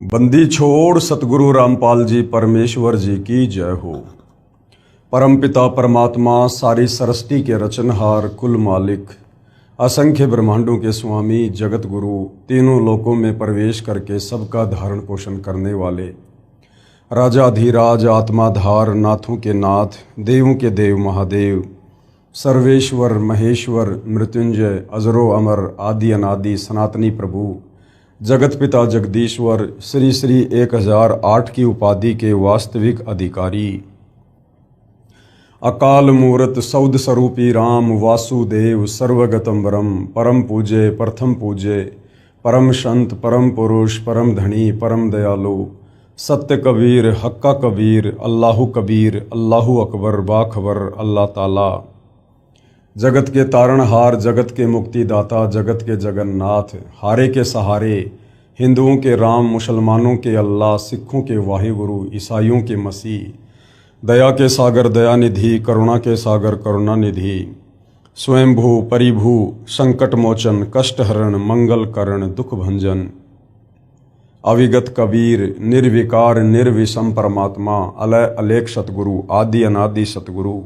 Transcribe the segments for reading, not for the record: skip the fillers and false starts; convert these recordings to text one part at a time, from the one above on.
बंदी छोड़ सतगुरु रामपाल जी परमेश्वर जी की जय हो। परमपिता परमात्मा सारी सृष्टि के रचनहार कुल मालिक असंख्य ब्रह्मांडों के स्वामी जगत गुरु तीनों लोकों में प्रवेश करके सबका धारण पोषण करने वाले राजाधिराज आत्माधार नाथों के नाथ देवों के देव महादेव सर्वेश्वर महेश्वर मृत्युंजय अजरो अमर आदि अनादि सनातनी प्रभु जगत पिता जगदीश्वर श्री श्री 1008 की उपाधि के वास्तविक अधिकारी अकाल मूर्त सौद स्वरूपी राम वासुदेव सर्वगतम वरम परम पूजे प्रथम पूजे परम संत परम पुरुष परम धनी परम दयालु सत्य कबीर हक्का कबीर अल्लाहु कबीर अल्लाहु अकबर बाखबर अल्लाह ताला जगत के तारणहार जगत के मुक्तिदाता जगत के जगन्नाथ हारे के सहारे हिंदुओं के राम मुसलमानों के अल्लाह सिखों के वाहिगुरु ईसाइयों के मसीह दया के सागर दयानिधि करुणा के सागर करुणानिधि स्वयंभू परिभू संकट मोचन कष्टहरण मंगल करण दुख भंजन अविगत कबीर निर्विकार निर्विषम परमात्मा अलय अलेख सतगुरु आदि अनादि सतगुरु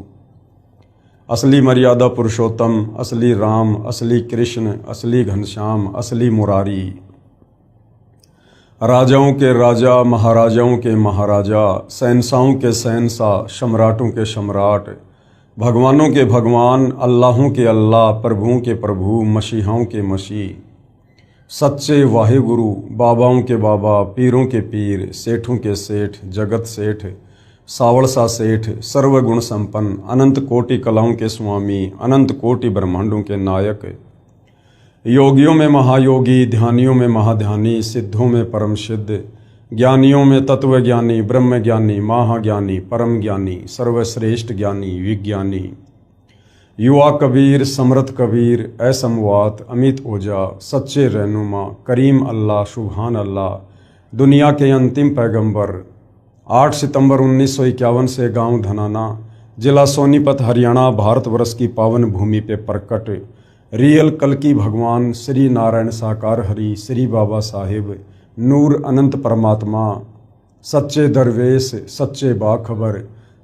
असली मर्यादा पुरुषोत्तम असली राम असली कृष्ण असली घनश्याम असली मुरारी राजाओं के राजा महाराजाओं के महाराजा शहंशाहों के शहंशाह सम्राटों के सम्राट भगवानों के भगवान अल्लाहों के अल्लाह प्रभुओं के प्रभु मसीहाओं के मसीह सच्चे वाहिगुरु बाबाओं के बाबा पीरों के पीर सेठों के सेठ जगत सेठ सावड़सा सेठ सर्वगुण संपन्न अनंत कोटि कलाओं के स्वामी अनंत कोटि ब्रह्मांडों के नायक योगियों में महायोगी ध्यानियों में महाध्यानी सिद्धों में परम सिद्ध ज्ञानियों में तत्वज्ञानी ब्रह्म ज्ञानी महाज्ञानी परम ज्ञानी सर्वश्रेष्ठ ज्ञानी विज्ञानी युवा कबीर समर्थ कबीर असमवात अमित ओझा सच्चे रहनुमा करीम अल्लाह सुभान अल्लाह दुनिया के अंतिम पैगंबर 8 सितंबर 1951 से गांव धनाना जिला सोनीपत हरियाणा भारतवर्ष की पावन भूमि पे प्रकट रियल कल्कि भगवान श्री नारायण साकार हरि श्री बाबा साहिब नूर अनंत परमात्मा सच्चे दरवेश सच्चे बाखबर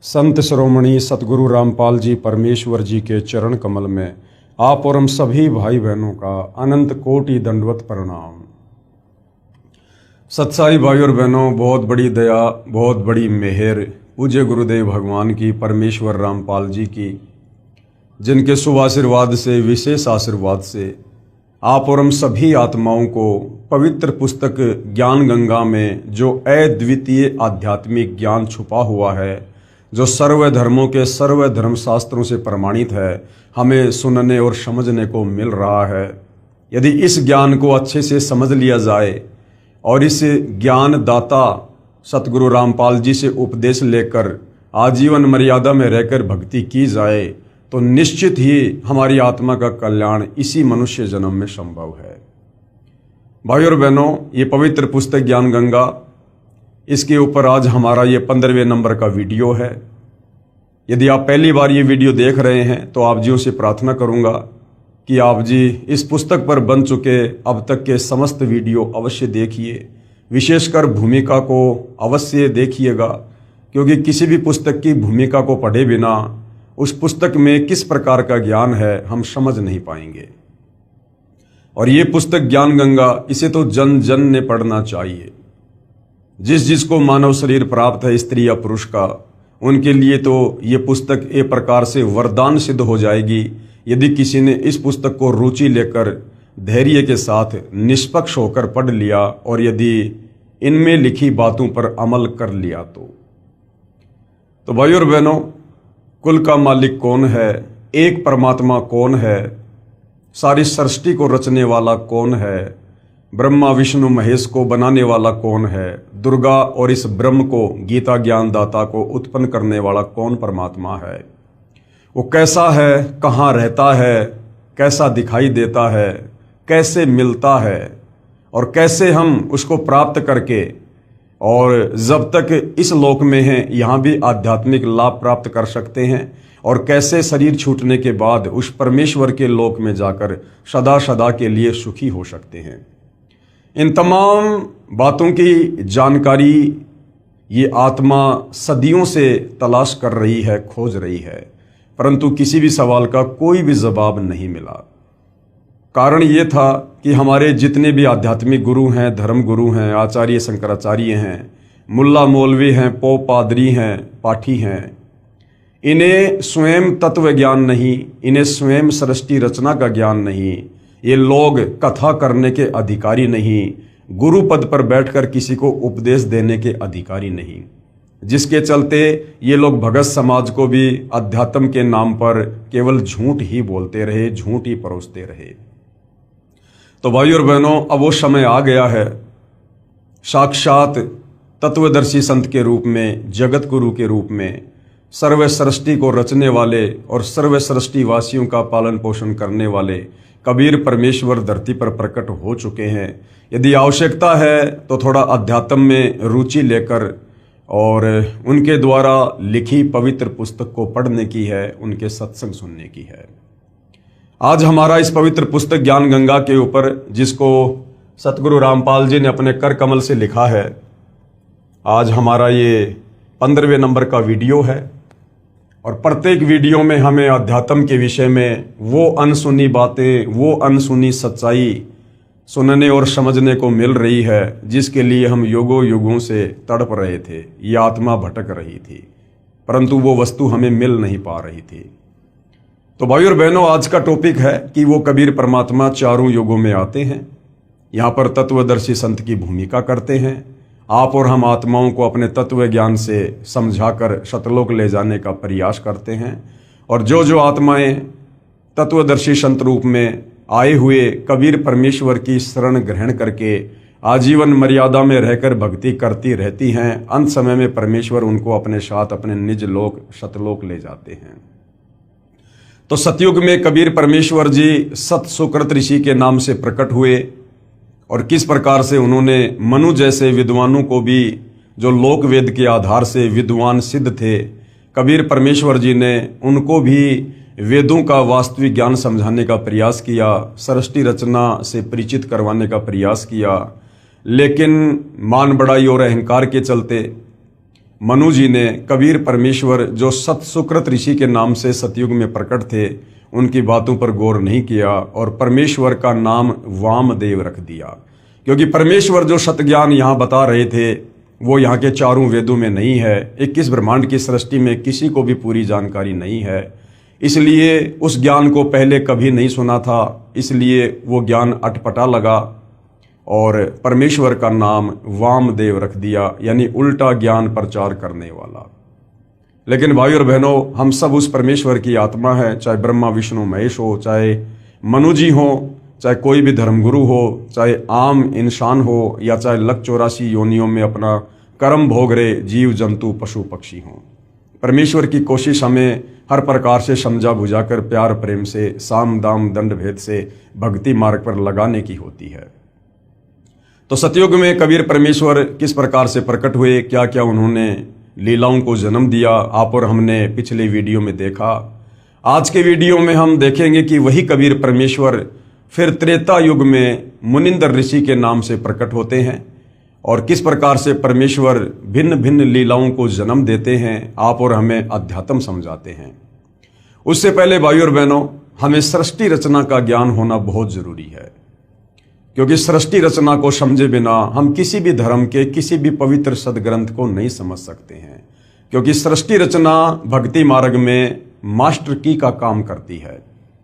संत श्रोमणी सतगुरु रामपाल जी परमेश्वर जी के चरण कमल में आप और हम सभी भाई बहनों का अनंत कोटि दंडवत प्रणाम। सत्साई भाई और बहनों, बहुत बड़ी दया बहुत बड़ी मेहर पूज्य गुरुदेव भगवान की परमेश्वर रामपाल जी की, जिनके शुभ आशीर्वाद से विशेष आशीर्वाद से आप और हम सभी आत्माओं को पवित्र पुस्तक ज्ञान गंगा में जो अद्वितीय आध्यात्मिक ज्ञान छुपा हुआ है, जो सर्व धर्मों के सर्व धर्मशास्त्रों से प्रमाणित है, हमें सुनने और समझने को मिल रहा है। यदि इस ज्ञान को अच्छे से समझ लिया जाए और इस ज्ञान दाता सतगुरु रामपाल जी से उपदेश लेकर आजीवन मर्यादा में रहकर भक्ति की जाए तो निश्चित ही हमारी आत्मा का कल्याण इसी मनुष्य जन्म में संभव है। भाई और बहनों, ये पवित्र पुस्तक ज्ञान गंगा, इसके ऊपर आज हमारा ये 15वें नंबर का वीडियो है। यदि आप पहली बार ये वीडियो देख रहे हैं तो आप जियों से प्रार्थना करूंगा कि आप जी इस पुस्तक पर बन चुके अब तक के समस्त वीडियो अवश्य देखिए, विशेषकर भूमिका को अवश्य देखिएगा, क्योंकि किसी भी पुस्तक की भूमिका को पढ़े बिना उस पुस्तक में किस प्रकार का ज्ञान है हम समझ नहीं पाएंगे। और ये पुस्तक ज्ञान गंगा, इसे तो जन जन ने पढ़ना चाहिए। जिसको मानव शरीर प्राप्त है स्त्री या पुरुष का, उनके लिए तो ये पुस्तक एक प्रकार से वरदान सिद्ध हो जाएगी यदि किसी ने इस पुस्तक को रुचि लेकर धैर्य के साथ निष्पक्ष होकर पढ़ लिया और यदि इनमें लिखी बातों पर अमल कर लिया तो भाई और बहनों, कुल का मालिक कौन है, एक परमात्मा कौन है, सारी सृष्टि को रचने वाला कौन है, ब्रह्मा विष्णु महेश को बनाने वाला कौन है, दुर्गा और इस ब्रह्म को गीता ज्ञान दाता को उत्पन्न करने वाला कौन परमात्मा है, वो कैसा है, कहाँ रहता है, कैसा दिखाई देता है, कैसे मिलता है और कैसे हम उसको प्राप्त करके और जब तक इस लोक में हैं यहाँ भी आध्यात्मिक लाभ प्राप्त कर सकते हैं और कैसे शरीर छूटने के बाद उस परमेश्वर के लोक में जाकर सदा सदा के लिए सुखी हो सकते हैं। इन तमाम बातों की जानकारी ये आत्मा सदियों से तलाश कर रही है, खोज रही है, परंतु किसी भी सवाल का कोई भी जवाब नहीं मिला। कारण ये था कि हमारे जितने भी आध्यात्मिक गुरु हैं, धर्म गुरु हैं, आचार्य शंकराचार्य हैं, मुल्ला मौलवी हैं, पोप पादरी हैं, पाठी हैं, इन्हें स्वयं तत्व ज्ञान नहीं, इन्हें स्वयं सृष्टि रचना का ज्ञान नहीं, ये लोग कथा करने के अधिकारी नहीं, गुरु पद पर बैठकर किसी को उपदेश देने के अधिकारी नहीं, जिसके चलते ये लोग भगत समाज को भी अध्यात्म के नाम पर केवल झूठ ही बोलते रहे, झूठ ही परोसते रहे। तो भाइयों और बहनों, अब वो समय आ गया है, साक्षात तत्वदर्शी संत के रूप में, जगत गुरु के रूप में, सर्व सृष्टि को रचने वाले और सर्व सृष्टि वासियों का पालन पोषण करने वाले कबीर परमेश्वर धरती पर प्रकट हो चुके हैं। यदि आवश्यकता है तो थोड़ा अध्यात्म में रुचि लेकर और उनके द्वारा लिखी पवित्र पुस्तक को पढ़ने की है, उनके सत्संग सुनने की है। आज हमारा इस पवित्र पुस्तक ज्ञान गंगा के ऊपर, जिसको सतगुरु रामपाल जी ने अपने कर कमल से लिखा है, आज हमारा ये 15वें नंबर का वीडियो है। और प्रत्येक वीडियो में हमें अध्यात्म के विषय में वो अनसुनी बातें, वो अनसुनी सच्चाई सुनने और समझने को मिल रही है, जिसके लिए हम युगों युगों से तड़प रहे थे। ये आत्मा भटक रही थी, परंतु वो वस्तु हमें मिल नहीं पा रही थी। तो भाइयों और बहनों, आज का टॉपिक है कि वो कबीर परमात्मा चारों युगों में आते हैं, यहाँ पर तत्वदर्शी संत की भूमिका करते हैं। आप और हम आत्माओं को अपने तत्व ज्ञान से समझाकर सतलोक ले जाने का प्रयास करते हैं। और जो जो आत्माएं तत्वदर्शी संत रूप में आए हुए कबीर परमेश्वर की शरण ग्रहण करके आजीवन मर्यादा में रहकर भक्ति करती रहती हैं, अंत समय में परमेश्वर उनको अपने साथ अपने निज लोक सतलोक ले जाते हैं। तो सतयुग में कबीर परमेश्वर जी सत सुकृत ऋषि के नाम से प्रकट हुए और किस प्रकार से उन्होंने मनु जैसे विद्वानों को भी, जो लोक वेद के आधार से विद्वान सिद्ध थे, कबीर परमेश्वर जी ने उनको भी वेदों का वास्तविक ज्ञान समझाने का प्रयास किया, सृष्टि रचना से परिचित करवाने का प्रयास किया। लेकिन मान बढ़ाई और अहंकार के चलते मनु जी ने कबीर परमेश्वर, जो सत सुकृत ऋषि के नाम से सतयुग में प्रकट थे, उनकी बातों पर गौर नहीं किया और परमेश्वर का नाम वामदेव रख दिया। क्योंकि परमेश्वर जो सतज्ञान यहाँ बता रहे थे वो यहाँ के चारों वेदों में नहीं है, 21 ब्रह्मांड की सृष्टि में किसी को भी पूरी जानकारी नहीं है, इसलिए उस ज्ञान को पहले कभी नहीं सुना था, इसलिए वो ज्ञान अटपटा लगा और परमेश्वर का नाम वामदेव रख दिया, यानी उल्टा ज्ञान प्रचार करने वाला। लेकिन भाइयों और बहनों, हम सब उस परमेश्वर की आत्मा है, चाहे ब्रह्मा विष्णु महेश हो, चाहे मनु जी हो, चाहे कोई भी धर्मगुरु हो, चाहे आम इंसान हो, या चाहे 184 योनियों में अपना कर्म भोग रहे जीव जंतु पशु पक्षी हों। परमेश्वर की कोशिश हमें हर प्रकार से समझा बुझाकर प्यार प्रेम से, साम दाम दंड भेद से भक्ति मार्ग पर लगाने की होती है। तो सतयुग में कबीर परमेश्वर किस प्रकार से प्रकट हुए, क्या क्या उन्होंने लीलाओं को जन्म दिया, आप और हमने पिछले वीडियो में देखा। आज के वीडियो में हम देखेंगे कि वही कबीर परमेश्वर फिर त्रेता युग में मुनिंदर ऋषि के नाम से प्रकट होते हैं और किस प्रकार से परमेश्वर भिन्न भिन्न लीलाओं को जन्म देते हैं, आप और हमें अध्यात्म समझाते हैं। उससे पहले भाइयों और बहनों, हमें सृष्टि रचना का ज्ञान होना बहुत जरूरी है, क्योंकि सृष्टि रचना को समझे बिना हम किसी भी धर्म के किसी भी पवित्र सदग्रंथ को नहीं समझ सकते हैं। क्योंकि सृष्टि रचना भक्ति मार्ग में मास्टर की का काम करती है।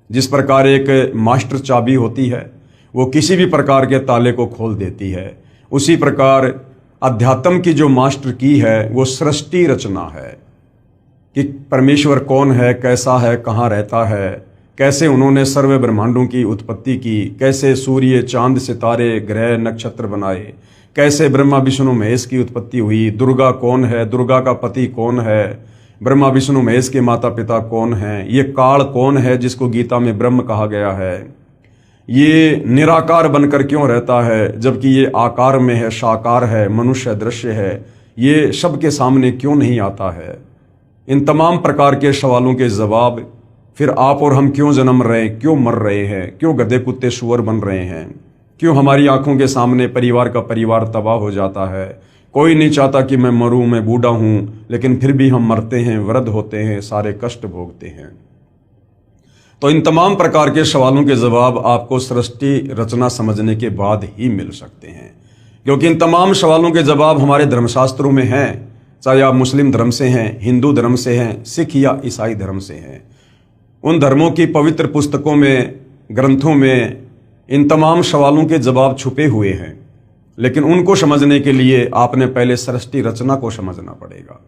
जिस प्रकार एक मास्टर चाबी होती है, वो किसी भी प्रकार के ताले को खोल देती है, उसी प्रकार अध्यात्म की जो मास्टर की है वो सृष्टि रचना है कि परमेश्वर कौन है, कैसा है, कहाँ रहता है, कैसे उन्होंने सर्व ब्रह्मांडों की उत्पत्ति की, कैसे सूर्य चांद सितारे ग्रह नक्षत्र बनाए, कैसे ब्रह्मा विष्णु महेश की उत्पत्ति हुई, दुर्गा कौन है, दुर्गा का पति कौन है, ब्रह्मा विष्णु महेश के माता पिता कौन हैं, ये काल कौन है जिसको गीता में ब्रह्म कहा गया है, ये निराकार बनकर क्यों रहता है जबकि ये आकार में है, साकार है, मनुष्य दृश्य है, ये सबके सामने क्यों नहीं आता है। इन तमाम प्रकार के सवालों के जवाब, फिर आप और हम क्यों जन्म रहे हैं, क्यों मर रहे हैं, क्यों गधे कुत्ते सुअर बन रहे हैं, क्यों हमारी आंखों के सामने परिवार का परिवार तबाह हो जाता है। कोई नहीं चाहता कि मैं मरूं, मैं बूढ़ा हूं, लेकिन फिर भी हम मरते हैं, वृद्ध होते हैं, सारे कष्ट भोगते हैं। तो इन तमाम प्रकार के सवालों के जवाब आपको सृष्टि रचना समझने के बाद ही मिल सकते हैं, क्योंकि इन तमाम सवालों के जवाब हमारे धर्मशास्त्रों में हैं, चाहे आप मुस्लिम धर्म से हैं, हिंदू धर्म से हैं, सिख या ईसाई धर्म से हैं। उन धर्मों की पवित्र पुस्तकों में, ग्रंथों में इन तमाम सवालों के जवाब छुपे हुए हैं, लेकिन उनको समझने के लिए आपने पहले सृष्टि रचना को समझना पड़ेगा।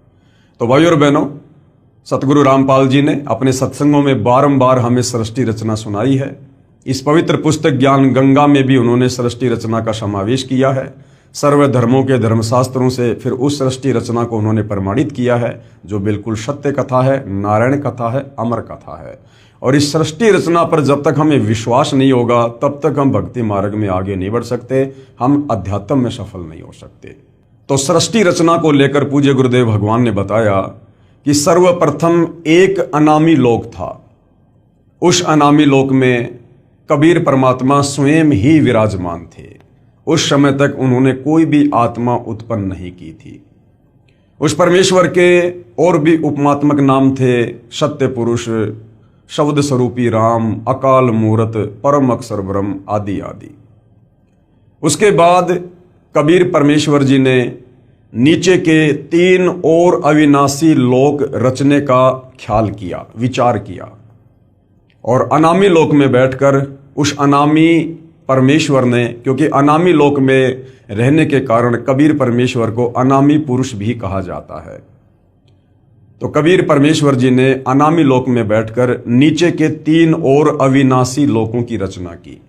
तो भाइयों और बहनों, सतगुरु रामपाल जी ने अपने सत्संगों में बारंबार हमें सृष्टि रचना सुनाई है। इस पवित्र पुस्तक ज्ञान गंगा में भी उन्होंने सृष्टि रचना का समावेश किया है। सर्व धर्मों के धर्मशास्त्रों से फिर उस सृष्टि रचना को उन्होंने प्रमाणित किया है, जो बिल्कुल सत्य कथा है, नारायण कथा है, अमर कथा है। और इस सृष्टि रचना पर जब तक हमें विश्वास नहीं होगा, तब तक हम भक्ति मार्ग में आगे नहीं बढ़ सकते, हम अध्यात्म में सफल नहीं हो सकते। तो सृष्टि रचना को लेकर पूज्य गुरुदेव भगवान ने बताया कि सर्वप्रथम एक अनामी लोक था। उस अनामी लोक में कबीर परमात्मा स्वयं ही विराजमान थे। उस समय तक उन्होंने कोई भी आत्मा उत्पन्न नहीं की थी। उस परमेश्वर के और भी उपमात्मक नाम थे, सत्य पुरुष, शब्द स्वरूपी राम, अकाल मूरत, परम अक्षर ब्रह्म आदि आदि। उसके बाद कबीर परमेश्वर जी ने नीचे के 3 और अविनाशी लोक रचने का ख्याल किया, विचार किया, और अनामी लोक में बैठकर उस अनामी परमेश्वर ने, क्योंकि अनामी लोक में रहने के कारण कबीर परमेश्वर को अनामी पुरुष भी कहा जाता है, तो कबीर परमेश्वर जी ने अनामी लोक में बैठकर नीचे के 3 और अविनाशी लोकों की रचना की।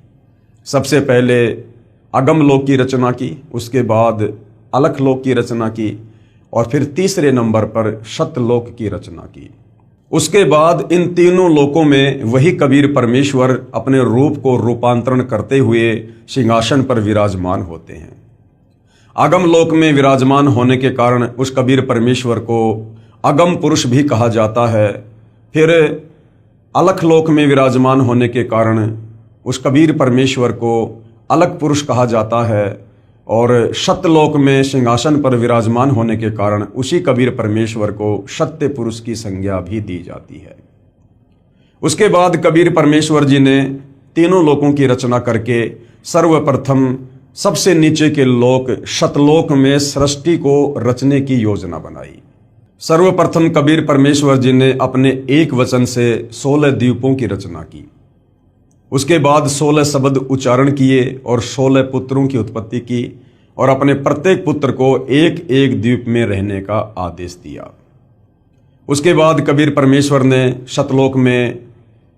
सबसे पहले अगम लोक की रचना की, उसके बाद अलख लोक की रचना की, और फिर तीसरे नंबर पर सतलोक की रचना की। उसके बाद इन तीनों लोकों में वही कबीर परमेश्वर अपने रूप को रूपांतरण करते हुए सिंहासन पर विराजमान होते हैं। अगम लोक में विराजमान होने के कारण उस कबीर परमेश्वर को अगम पुरुष भी कहा जाता है। फिर अलख लोक में विराजमान होने के कारण उस कबीर परमेश्वर को अलख पुरुष कहा जाता है, और सत्यलोक में सिंहासन पर विराजमान होने के कारण उसी कबीर परमेश्वर को सत्य पुरुष की संज्ञा भी दी जाती है। उसके बाद कबीर परमेश्वर जी ने तीनों लोकों की रचना करके सर्वप्रथम सबसे नीचे के लोक सतलोक में सृष्टि को रचने की योजना बनाई। सर्वप्रथम कबीर परमेश्वर जी ने अपने एक वचन से 16 द्वीपों की रचना की। उसके बाद 16 शब्द उच्चारण किए और 16 पुत्रों की उत्पत्ति की, और अपने प्रत्येक पुत्र को एक एक द्वीप में रहने का आदेश दिया। उसके बाद कबीर परमेश्वर ने सतलोक में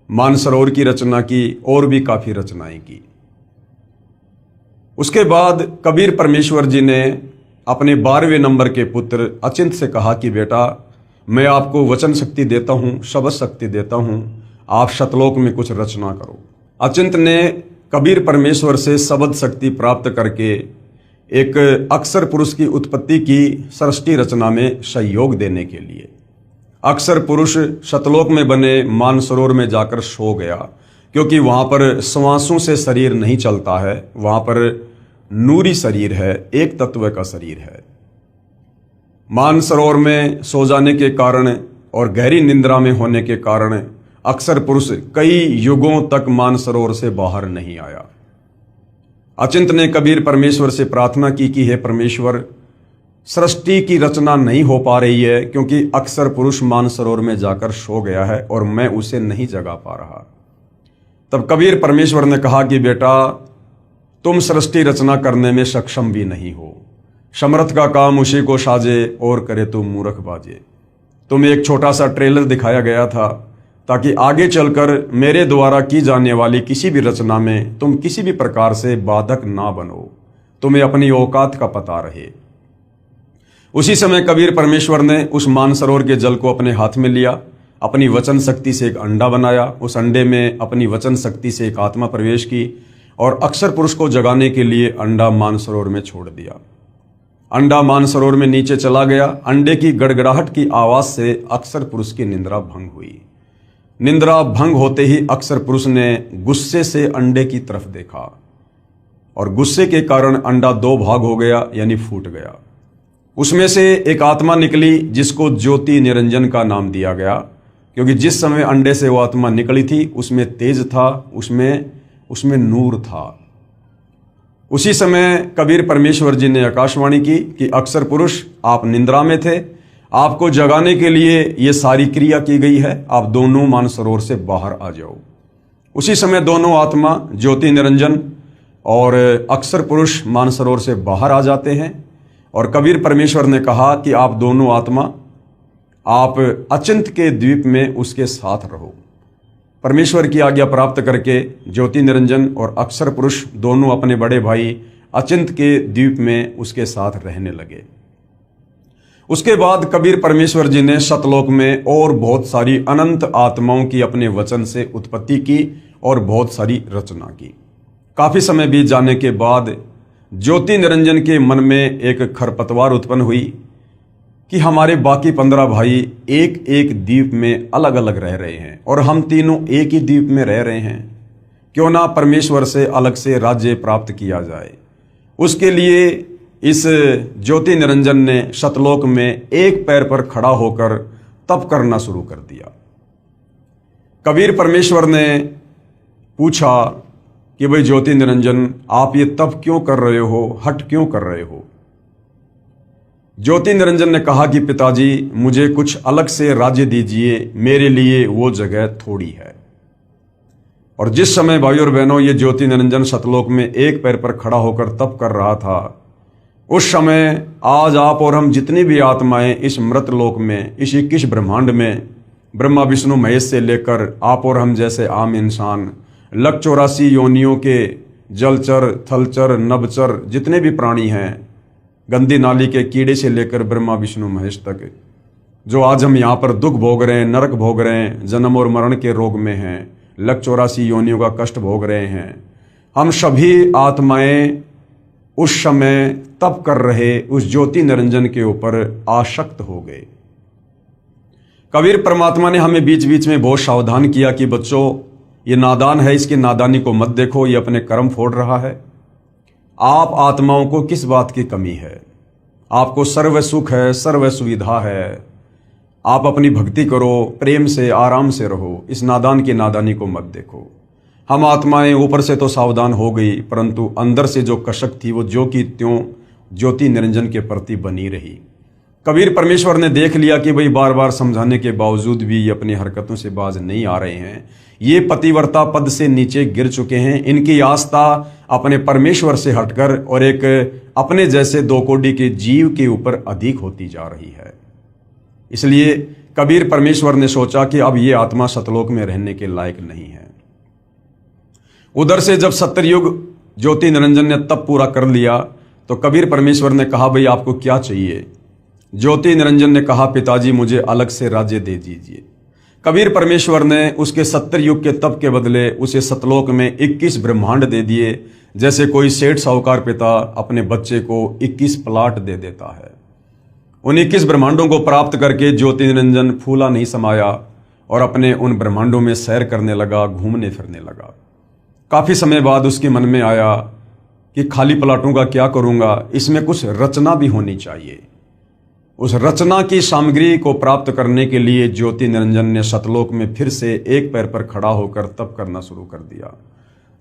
मानसरोवर की रचना की और भी काफी रचनाएं की। उसके बाद कबीर परमेश्वर जी ने अपने 12वें नंबर के पुत्र अचिंत से कहा कि बेटा, मैं आपको वचन शक्ति देता हूं, शब्द शक्ति देता हूं, आप सतलोक में कुछ रचना करो। अचिंत ने कबीर परमेश्वर से शब्द शक्ति प्राप्त करके एक अक्षर पुरुष की उत्पत्ति की सृष्टि रचना में सहयोग देने के लिए। अक्षर पुरुष सतलोक में बने मानसरोवर में जाकर सो गया, क्योंकि वहां पर श्वासों से शरीर नहीं चलता है, वहां पर नूरी शरीर है, एक तत्व का शरीर है। मानसरोवर में सो जाने के कारण और गहरी निंद्रा में होने के कारण अक्षर पुरुष कई युगों तक मानसरोवर से बाहर नहीं आया। अचिंत ने कबीर परमेश्वर से प्रार्थना की कि हे परमेश्वर, सृष्टि की रचना नहीं हो पा रही है, क्योंकि अक्षर पुरुष मानसरोवर में जाकर सो गया है और मैं उसे नहीं जगा पा रहा। तब कबीर परमेश्वर ने कहा कि बेटा, तुम सृष्टि रचना करने में सक्षम भी नहीं हो, समर्थ का काम उसी को साजे और करे तो मूर्ख बाजे। तुम्हें एक छोटा सा ट्रेलर दिखाया गया था ताकि आगे चलकर मेरे द्वारा की जाने वाली किसी भी रचना में तुम किसी भी प्रकार से बाधक ना बनो, तुम्हें अपनी औकात का पता रहे। उसी समय कबीर परमेश्वर ने उस मानसरोवर के जल को अपने हाथ में लिया, अपनी वचन शक्ति से एक अंडा बनाया, उस अंडे में अपनी वचन शक्ति से एक आत्मा प्रवेश की और अक्षर पुरुष को जगाने के लिए अंडा मानसरोवर में छोड़ दिया। अंडा मानसरोवर में नीचे चला गया। अंडे की गड़गड़ाहट की आवाज से अक्षर पुरुष की निंद्रा भंग हुई। निंद्रा भंग होते ही अक्षर पुरुष ने गुस्से से अंडे की तरफ देखा और गुस्से के कारण अंडा दो भाग हो गया, यानी फूट गया। उसमें से एक आत्मा निकली जिसको ज्योति निरंजन का नाम दिया गया, क्योंकि जिस समय अंडे से वो आत्मा निकली थी उसमें तेज था, उसमें नूर था। उसी समय कबीर परमेश्वर जी ने आकाशवाणी की कि अक्सर पुरुष, आप निंद्रा में थे, आपको जगाने के लिए ये सारी क्रिया की गई है, आप दोनों मानसरोवर से बाहर आ जाओ। उसी समय दोनों आत्मा ज्योति निरंजन और अक्सर पुरुष मानसरोवर से बाहर आ जाते हैं और कबीर परमेश्वर ने कहा कि आप दोनों आत्मा, आप अचिंत के द्वीप में उसके साथ रहो। परमेश्वर की आज्ञा प्राप्त करके ज्योति निरंजन और अक्सर पुरुष दोनों अपने बड़े भाई अचिंत के द्वीप में उसके साथ रहने लगे। उसके बाद कबीर परमेश्वर जी ने सतलोक में और बहुत सारी अनंत आत्माओं की अपने वचन से उत्पत्ति की और बहुत सारी रचना की। काफी समय बीत जाने के बाद ज्योति निरंजन के मन में एक खरपतवार उत्पन्न हुई कि हमारे बाकी 15 भाई एक एक द्वीप में अलग अलग रह रहे हैं और हम तीनों एक ही द्वीप में रह रहे हैं, क्यों ना परमेश्वर से अलग से राज्य प्राप्त किया जाए। उसके लिए इस ज्योति निरंजन ने सतलोक में एक पैर पर खड़ा होकर तप करना शुरू कर दिया। कबीर परमेश्वर ने पूछा कि भाई ज्योति निरंजन, आप ये तप क्यों कर रहे हो, हठ क्यों कर रहे हो? ज्योति निरंजन ने कहा कि पिताजी, मुझे कुछ अलग से राज्य दीजिए, मेरे लिए वो जगह थोड़ी है। और जिस समय भाइयों और बहनों ये ज्योति निरंजन सतलोक में एक पैर पर खड़ा होकर तप कर रहा था, उस समय आज आप और हम जितनी भी आत्माएं इस मृत लोक में, इस 21 ब्रह्मांड में, ब्रह्मा विष्णु महेश से लेकर आप और हम जैसे आम इंसान, 184 योनियों के जलचर, थलचर, नभचर जितने भी प्राणी हैं, गंदी नाली के कीड़े से लेकर ब्रह्मा विष्णु महेश तक, जो आज हम यहाँ पर दुख भोग रहे हैं, नरक भोग रहे हैं, जन्म और मरण के रोग में हैं, 184 योनियों का कष्ट भोग रहे हैं, हम सभी आत्माएं उस समय तप कर रहे उस ज्योति निरंजन के ऊपर आसक्त हो गए। कबीर परमात्मा ने हमें बीच बीच में बहुत सावधान किया कि बच्चों, ये नादान है, इसकी नादानी को मत देखो, ये अपने कर्म फोड़ रहा है। आप आत्माओं को किस बात की कमी है? आपको सर्व सुख है, सर्व सुविधा है, आप अपनी भक्ति करो, प्रेम से आराम से रहो, इस नादान की नादानी को मत देखो। हम आत्माएं ऊपर से तो सावधान हो गई, परंतु अंदर से जो कशक थी वो ज्यों की त्यों ज्योति निरंजन के प्रति बनी रही। कबीर परमेश्वर ने देख लिया कि भाई बार बार समझाने के बावजूद भी ये अपनी हरकतों से बाज नहीं आ रहे हैं, ये पतिव्रता पद से नीचे गिर चुके हैं, इनकी आस्था अपने परमेश्वर से हटकर और एक अपने जैसे दो कोड़ी के जीव के ऊपर अधिक होती जा रही है। इसलिए कबीर परमेश्वर ने सोचा कि अब ये आत्मा सतलोक में रहने के लायक नहीं है। उधर से जब सत्तरयुग ज्योति निरंजन ने तप पूरा कर लिया तो कबीर परमेश्वर ने कहा, भाई आपको क्या चाहिए? ज्योति निरंजन ने कहा, पिताजी मुझे अलग से राज्य दे दीजिए। कबीर परमेश्वर ने उसके 70 युग के तप के बदले उसे सतलोक में 21 ब्रह्मांड दे दिए, जैसे कोई सेठ साहूकार पिता अपने बच्चे को 21 प्लाट दे देता है। उन 21 ब्रह्मांडों को प्राप्त करके ज्योति निरंजन फूला नहीं समाया और अपने उन ब्रह्मांडों में सैर करने लगा, घूमने फिरने लगा। काफी समय बाद उसके मन में आया कि खाली प्लाटों का क्या करूंगा, इसमें कुछ रचना भी होनी चाहिए। उस रचना की सामग्री को प्राप्त करने के लिए ज्योति निरंजन ने सतलोक में फिर से एक पैर पर खड़ा होकर तप करना शुरू कर दिया।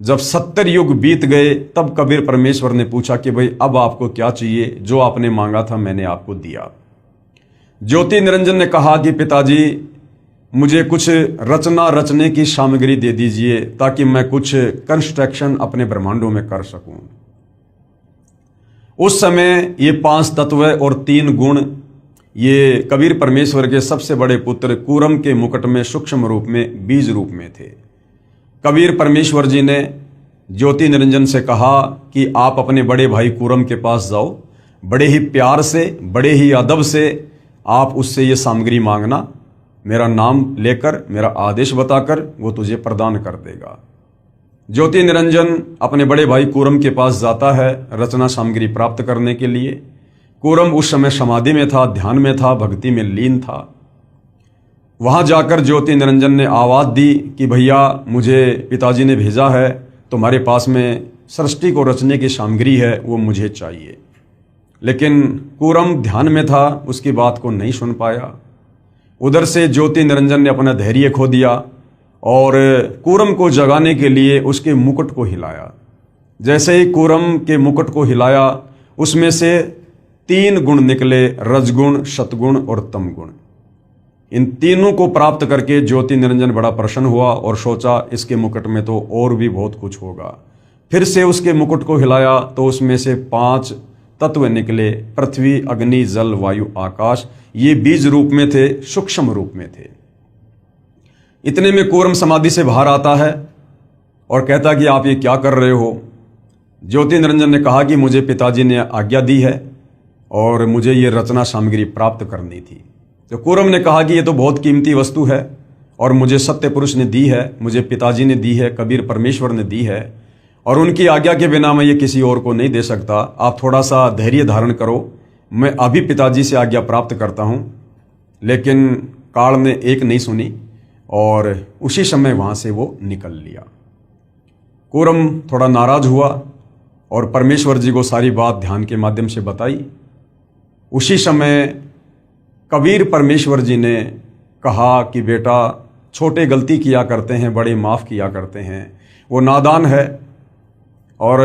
जब 70 युग बीत गए तब कबीर परमेश्वर ने पूछा कि भाई अब आपको क्या चाहिए? जो आपने मांगा था मैंने आपको दिया। ज्योति निरंजन ने कहा कि पिताजी मुझे कुछ रचना रचने की सामग्री दे दीजिए ताकि मैं कुछ कंस्ट्रक्शन अपने ब्रह्मांडों में कर सकूं। उस समय ये 5 तत्व और 3 गुण ये कबीर परमेश्वर के सबसे बड़े पुत्र कूरम के मुकुट में सूक्ष्म रूप में बीज रूप में थे। कबीर परमेश्वर जी ने ज्योति निरंजन से कहा कि आप अपने बड़े भाई कूरम के पास जाओ, बड़े ही प्यार से, बड़े ही अदब से आप उससे ये सामग्री मांगना, मेरा नाम लेकर, मेरा आदेश बताकर वो तुझे प्रदान कर देगा। ज्योति निरंजन अपने बड़े भाई कूरम के पास जाता है रचना सामग्री प्राप्त करने के लिए। कूरम उस समय समाधि में था, ध्यान में था, भक्ति में लीन था। वहां जाकर ज्योति निरंजन ने आवाज दी कि भैया मुझे पिताजी ने भेजा है तुम्हारे पास में सृष्टि को रचने की सामग्री है वो मुझे चाहिए। लेकिन कूरम ध्यान में था, उसकी बात को नहीं सुन पाया। उधर से ज्योति निरंजन ने अपना धैर्य खो दिया और कूरम को जगाने के लिए उसके मुकुट को हिलाया। जैसे ही कूरम के मुकुट को हिलाया, उसमें से 3 गुण निकले, रजगुण, सतगुण और तमगुण। इन तीनों को प्राप्त करके ज्योति निरंजन बड़ा प्रसन्न हुआ और सोचा इसके मुकुट में तो और भी बहुत कुछ होगा। फिर से उसके मुकुट को हिलाया तो उसमें से 5 तत्व निकले, पृथ्वी, अग्नि, जल, वायु, आकाश। ये बीज रूप में थे, सूक्ष्म रूप में थे। इतने में कूरम समाधि से बाहर आता है और कहता कि आप ये क्या कर रहे हो। ज्योति निरंजन ने कहा कि मुझे पिताजी ने आज्ञा दी है और मुझे ये रचना सामग्री प्राप्त करनी थी। तो कूरम ने कहा कि ये तो बहुत कीमती वस्तु है और मुझे सत्य पुरुष ने दी है, मुझे पिताजी ने दी है, कबीर परमेश्वर ने दी है और उनकी आज्ञा के बिना मैं ये किसी और को नहीं दे सकता। आप थोड़ा सा धैर्य धारण करो, मैं अभी पिताजी से आज्ञा प्राप्त करता हूँ। लेकिन काल ने एक नहीं सुनी और उसी समय वहाँ से वो निकल लिया। कूरम थोड़ा नाराज हुआ और परमेश्वर जी को सारी बात ध्यान के माध्यम से बताई। उसी समय कबीर परमेश्वर जी ने कहा कि बेटा, छोटे गलती किया करते हैं, बड़े माफ़ किया करते हैं। वो नादान है और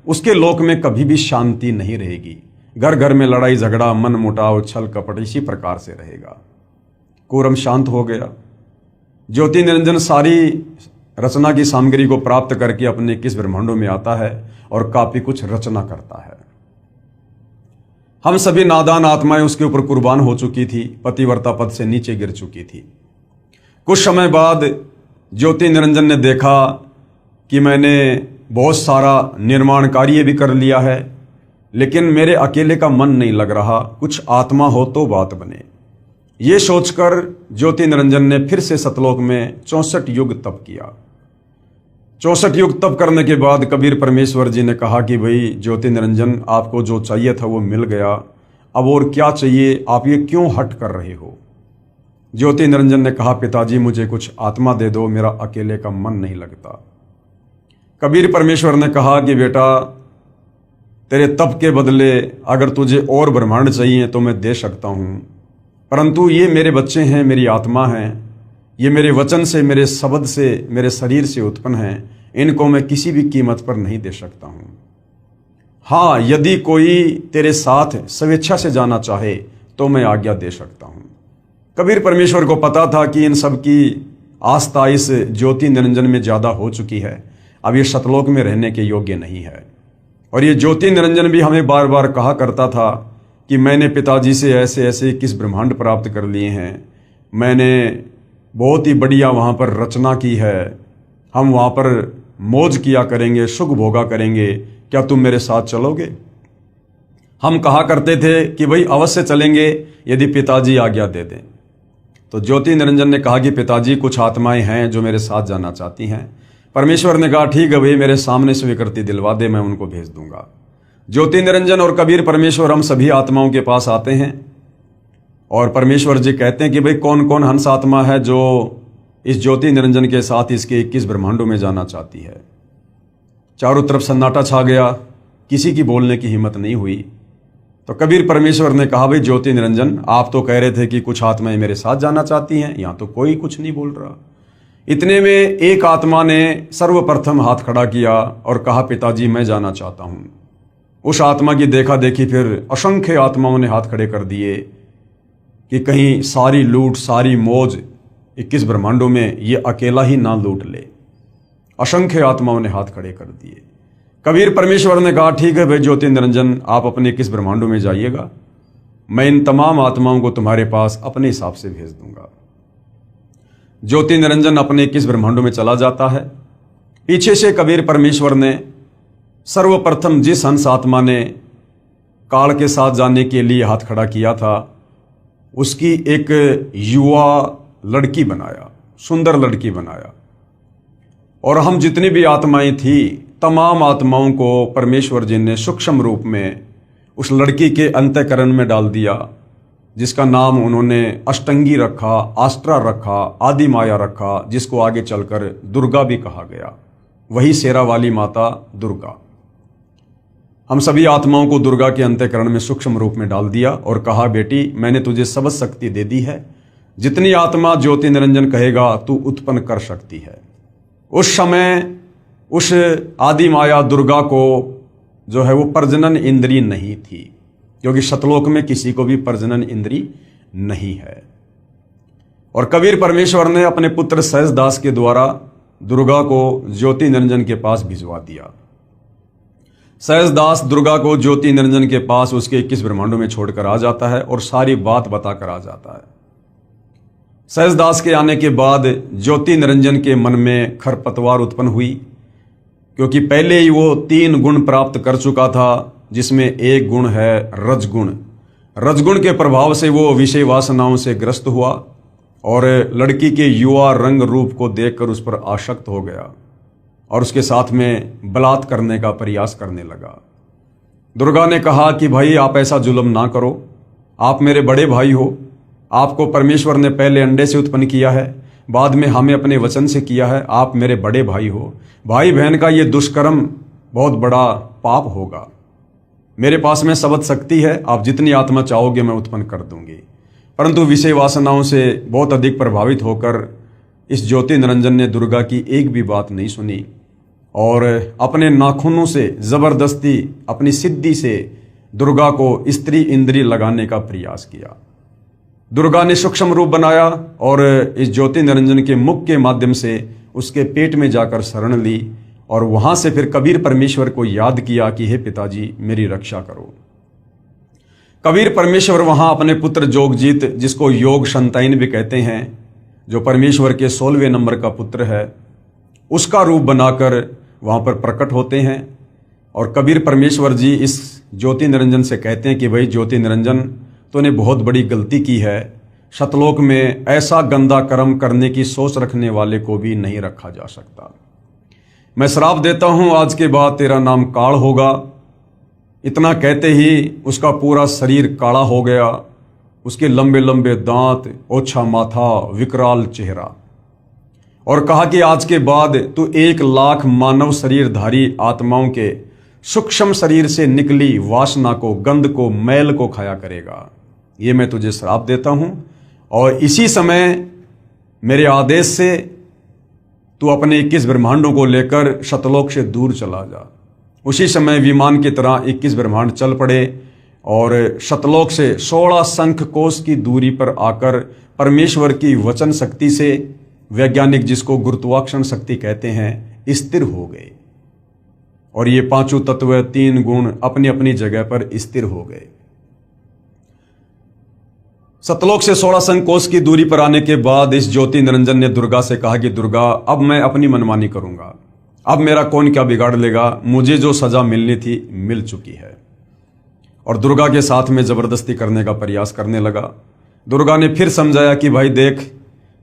उसके लोक में कभी भी शांति नहीं रहेगी। घर घर में लड़ाई झगड़ा, मन मुटाव, छल कपट इसी प्रकार से रहेगा। कूरम शांत हो गया। ज्योति निरंजन सारी रचना की सामग्री को प्राप्त करके अपने 21 ब्रह्मांडों में आता है और काफी कुछ रचना करता है। हम सभी नादान आत्माएं उसके ऊपर कुर्बान हो चुकी थी, पतिव्रता पद से नीचे गिर चुकी थी। कुछ समय बाद ज्योति निरंजन ने देखा कि मैंने बहुत सारा निर्माण कार्य भी कर लिया है, लेकिन मेरे अकेले का मन नहीं लग रहा, कुछ आत्मा हो तो बात बने। ये सोचकर ज्योति निरंजन ने फिर से सतलोक में 64 युग तप किया। 64 युग तप करने के बाद कबीर परमेश्वर जी ने कहा कि भाई ज्योति निरंजन, आपको जो चाहिए था वो मिल गया, अब और क्या चाहिए, आप ये क्यों हट कर रहे हो। ज्योति निरंजन ने कहा, पिताजी मुझे कुछ आत्मा दे दो, मेरा अकेले का मन नहीं लगता। कबीर परमेश्वर ने कहा कि बेटा, तेरे तप के बदले अगर तुझे और ब्रह्मांड चाहिए तो मैं दे सकता हूँ, परंतु ये मेरे बच्चे हैं, मेरी आत्मा हैं, ये मेरे वचन से, मेरे शब्द से, मेरे शरीर से उत्पन्न हैं, इनको मैं किसी भी कीमत पर नहीं दे सकता हूँ। हाँ, यदि कोई तेरे साथ स्वेच्छा से जाना चाहे तो मैं आज्ञा दे सकता हूँ। कबीर परमेश्वर को पता था कि इन सब की आस्था इस ज्योति निरंजन में ज़्यादा हो चुकी है, अब ये सतलोक में रहने के योग्य नहीं है। और ये ज्योति निरंजन भी हमें बार बार कहा करता था कि मैंने पिताजी से ऐसे ऐसे 21 ब्रह्मांड प्राप्त कर लिए हैं, मैंने बहुत ही बढ़िया वहाँ पर रचना की है, हम वहाँ पर मौज किया करेंगे, सुख भोगा करेंगे, क्या तुम मेरे साथ चलोगे। हम कहा करते थे कि भाई अवश्य चलेंगे यदि पिताजी आज्ञा दे दें। तो ज्योति निरंजन ने कहा कि पिताजी, कुछ आत्माएं हैं जो मेरे साथ जाना चाहती हैं। परमेश्वर ने कहा ठीक है भाई, मेरे सामने स्वीकृति दिलवा दे, मैं उनको भेज दूंगा। ज्योति निरंजन और कबीर परमेश्वर हम सभी आत्माओं के पास आते हैं और परमेश्वर जी कहते हैं कि भाई कौन कौन हंस आत्मा है जो इस ज्योति निरंजन के साथ इसके 21 ब्रह्मांडों में जाना चाहती है। चारों तरफ सन्नाटा छा गया, किसी की बोलने की हिम्मत नहीं हुई। तो कबीर परमेश्वर ने कहा, भाई ज्योति निरंजन, आप तो कह रहे थे कि कुछ आत्माएं मेरे साथ जाना चाहती हैं, यहाँ तो कोई कुछ नहीं बोल रहा। इतने में एक आत्मा ने सर्वप्रथम हाथ खड़ा किया और कहा, पिताजी मैं जाना चाहता हूँ। उस आत्मा की देखा देखी फिर असंख्य आत्माओं ने हाथ खड़े कर दिए कि कहीं सारी लूट, सारी मौज 21 ब्रह्मांडों में ये अकेला ही ना लूट ले। असंख्य आत्माओं ने हाथ खड़े कर दिए। कबीर परमेश्वर ने कहा, ठीक है भाई ज्योति निरंजन, आप अपने 21 ब्रह्मांडों में जाइएगा, मैं इन तमाम आत्माओं को तुम्हारे पास अपने हिसाब से भेज दूंगा। ज्योति निरंजन अपने 21 ब्रह्मांडों में चला जाता है। पीछे से कबीर परमेश्वर ने सर्वप्रथम जिस हंस आत्मा ने काल के साथ जाने के लिए हाथ खड़ा किया था, उसकी एक युवा लड़की बनाया, सुंदर लड़की बनाया। और हम जितनी भी आत्माएं थी, तमाम आत्माओं को परमेश्वर जी ने सूक्ष्म रूप में उस लड़की के अंतःकरण में डाल दिया, जिसका नाम उन्होंने अष्टंगी रखा, आस्ट्रा रखा, आदि माया रखा, जिसको आगे चलकर दुर्गा भी कहा गया। वही शेरा वाली माता दुर्गा। हम सभी आत्माओं को दुर्गा के अंतःकरण में सूक्ष्म रूप में डाल दिया और कहा, बेटी मैंने तुझे सबद शक्ति दे दी है, जितनी आत्मा ज्योति निरंजन कहेगा तू उत्पन्न कर सकती है। उस समय उस आदि माया दुर्गा को जो है वो प्रजनन इंद्री नहीं थी, क्योंकि सतलोक में किसी को भी प्रजनन इंद्री नहीं है। और कबीर परमेश्वर ने अपने पुत्र सहजदास के द्वारा दुर्गा को ज्योति निरंजन के पास भिजवा दिया। सहजदास दुर्गा को ज्योति निरंजन के पास उसके 21 ब्रह्मांडों में छोड़कर आ जाता है और सारी बात बताकर आ जाता है। सहजदास के आने के बाद ज्योति निरंजन के मन में खरपतवार उत्पन्न हुई, क्योंकि पहले ही वो 3 गुण प्राप्त कर चुका था, जिसमें एक गुण है रजगुण। रजगुण के प्रभाव से वो विषय वासनाओं से ग्रस्त हुआ और लड़की के युवा रंग रूप को देखकर उस पर आसक्त हो गया और उसके साथ में बलात्कार करने का प्रयास करने लगा। दुर्गा ने कहा कि भाई आप ऐसा जुल्म ना करो, आप मेरे बड़े भाई हो, आपको परमेश्वर ने पहले अंडे से उत्पन्न किया है, बाद में हमें अपने वचन से किया है, आप मेरे बड़े भाई हो, भाई बहन का ये दुष्कर्म बहुत बड़ा पाप होगा। मेरे पास में सबद शक्ति है, आप जितनी आत्मा चाहोगे मैं उत्पन्न कर दूंगी। परंतु विषय वासनाओं से बहुत अधिक प्रभावित होकर इस ज्योति निरंजन ने दुर्गा की एक भी बात नहीं सुनी और अपने नाखूनों से जबरदस्ती अपनी सिद्धि से दुर्गा को स्त्री इंद्री लगाने का प्रयास किया। दुर्गा ने सूक्ष्म रूप बनाया और इस ज्योति निरंजन के मुख के माध्यम से उसके पेट में जाकर शरण ली और वहां से फिर कबीर परमेश्वर को याद किया कि हे पिताजी मेरी रक्षा करो। कबीर परमेश्वर वहां अपने पुत्र जोगजीत, जिसको योग संताइन भी कहते हैं, जो परमेश्वर के 16वें नंबर का पुत्र है, उसका रूप बनाकर वहां पर प्रकट होते हैं। और कबीर परमेश्वर जी इस ज्योति निरंजन से कहते हैं कि भाई ज्योति निरंजन, तूने बहुत बड़ी गलती की है, सतलोक में ऐसा गंदा कर्म करने की सोच रखने वाले को भी नहीं रखा जा सकता। मैं श्राप देता हूं, आज के बाद तेरा नाम काल होगा। इतना कहते ही उसका पूरा शरीर काला हो गया, उसके लंबे लंबे दांत, ओछा माथा, विकराल चेहरा, और कहा कि आज के बाद तू 1,00,000 मानव शरीरधारी आत्माओं के सूक्ष्म शरीर से निकली वासना को, गंध को, मैल को खाया करेगा। ये मैं तुझे श्राप देता हूं और इसी समय मेरे आदेश से तू अपने 21 ब्रह्मांडों को लेकर सतलोक से दूर चला जा। उसी समय विमान की तरह 21 ब्रह्मांड चल पड़े और सतलोक से 16 शंख कोश की दूरी पर आकर परमेश्वर की वचन शक्ति से, वैज्ञानिक जिसको गुरुत्वाकर्षण शक्ति कहते हैं, स्थिर हो गए और ये 5 तत्व, 3 गुण अपनी अपनी जगह पर स्थिर हो गए। सतलोक से 16 शंख कोश की दूरी पर आने के बाद इस ज्योति निरंजन ने दुर्गा से कहा कि दुर्गा, अब मैं अपनी मनमानी करूंगा, अब मेरा कौन क्या बिगाड़ लेगा, मुझे जो सजा मिलनी थी मिल चुकी है। और दुर्गा के साथ में जबरदस्ती करने का प्रयास करने लगा। दुर्गा ने फिर समझाया कि भाई देख,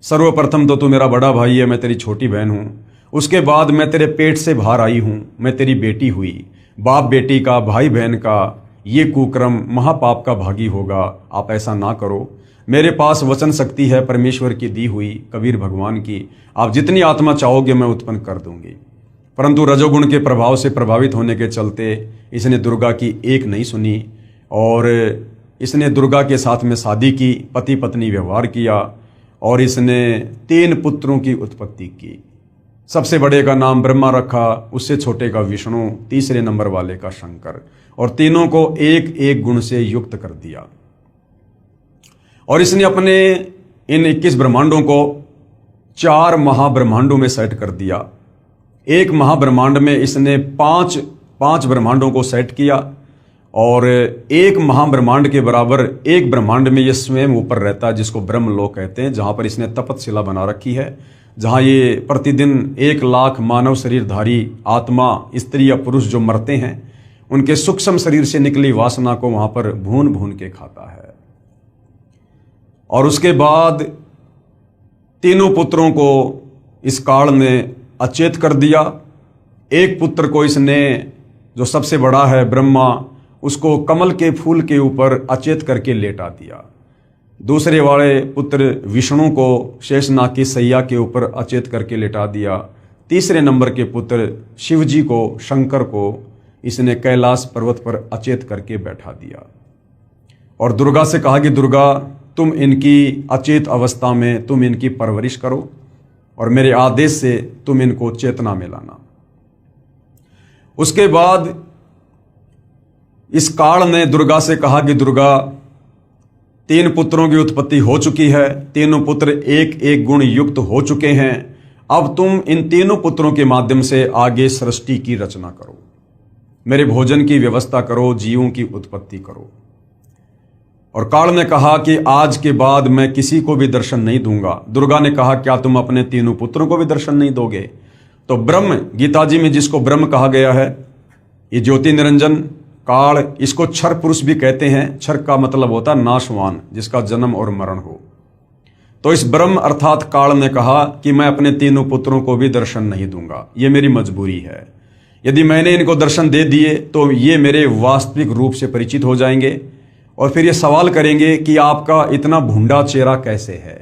सर्वप्रथम तो तू मेरा बड़ा भाई है, मैं तेरी छोटी बहन हूं, उसके बाद मैं तेरे पेट से बाहर आई हूं, मैं तेरी बेटी हुई, बाप बेटी का, भाई बहन का ये कुक्रम महापाप का भागी होगा, आप ऐसा ना करो। मेरे पास वचन शक्ति है परमेश्वर की दी हुई, कबीर भगवान की, आप जितनी आत्मा चाहोगे मैं उत्पन्न कर दूंगी। परंतु रजोगुण के प्रभाव से प्रभावित होने के चलते इसने दुर्गा की एक नहीं सुनी और इसने दुर्गा के साथ में शादी की, पति पत्नी व्यवहार किया और इसने 3 पुत्रों की उत्पत्ति की। सबसे बड़े का नाम ब्रह्मा रखा, उससे छोटे का विष्णु, तीसरे नंबर वाले का शंकर, और तीनों को एक एक गुण से युक्त कर दिया। और इसने अपने इन 21 ब्रह्मांडों को 4 महाब्रह्मांडों में सेट कर दिया। एक महाब्रह्मांड में इसने 5 ब्रह्मांडों को सेट किया और एक महाब्रह्मांड के बराबर एक ब्रह्मांड में ये स्वयं ऊपर रहता है, जिसको ब्रह्मलोक कहते हैं, जहां पर इसने तपतशिला बना रखी है, जहां ये प्रतिदिन 1,00,000 मानव शरीरधारी आत्मा, स्त्री या पुरुष जो मरते हैं, उनके सूक्ष्म शरीर से निकली वासना को वहां पर भून भून के खाता है। और उसके बाद तीनों पुत्रों को इस काल ने अचेत कर दिया। एक पुत्र को इसने, जो सबसे बड़ा है ब्रह्मा, उसको कमल के फूल के ऊपर अचेत करके लेटा दिया। दूसरे वाले पुत्र विष्णु को शेषनाग की सैया के ऊपर अचेत करके लेटा दिया। तीसरे नंबर के पुत्र शिवजी को, शंकर को इसने कैलाश पर्वत पर अचेत करके बैठा दिया और दुर्गा से कहा कि दुर्गा, तुम इनकी अचेत अवस्था में तुम इनकी परवरिश करो और मेरे आदेश से तुम इनको चेतना में लाना। उसके बाद इस काल ने दुर्गा से कहा कि दुर्गा, 3 पुत्रों की उत्पत्ति हो चुकी है, तीनों पुत्र एक एक गुण युक्त हो चुके हैं। अब तुम इन तीनों पुत्रों के माध्यम से आगे सृष्टि की रचना करो, मेरे भोजन की व्यवस्था करो, जीवों की उत्पत्ति करो। और काल ने कहा कि आज के बाद मैं किसी को भी दर्शन नहीं दूंगा। दुर्गा ने कहा, क्या तुम अपने तीनों पुत्रों को भी दर्शन नहीं दोगे? तो ब्रह्म, गीता जी में जिसको ब्रह्म कहा गया है, ये ज्योति निरंजन काल, इसको क्षर पुरुष भी कहते हैं। क्षर का मतलब होता है नाशवान, जिसका जन्म और मरण हो। तो इस ब्रह्म अर्थात काल ने कहा कि मैं अपने तीनों पुत्रों को भी दर्शन नहीं दूंगा, ये मेरी मजबूरी है। यदि मैंने इनको दर्शन दे दिए तो ये मेरे वास्तविक रूप से परिचित हो जाएंगे और फिर ये सवाल करेंगे कि आपका इतना भूंडा चेहरा कैसे है।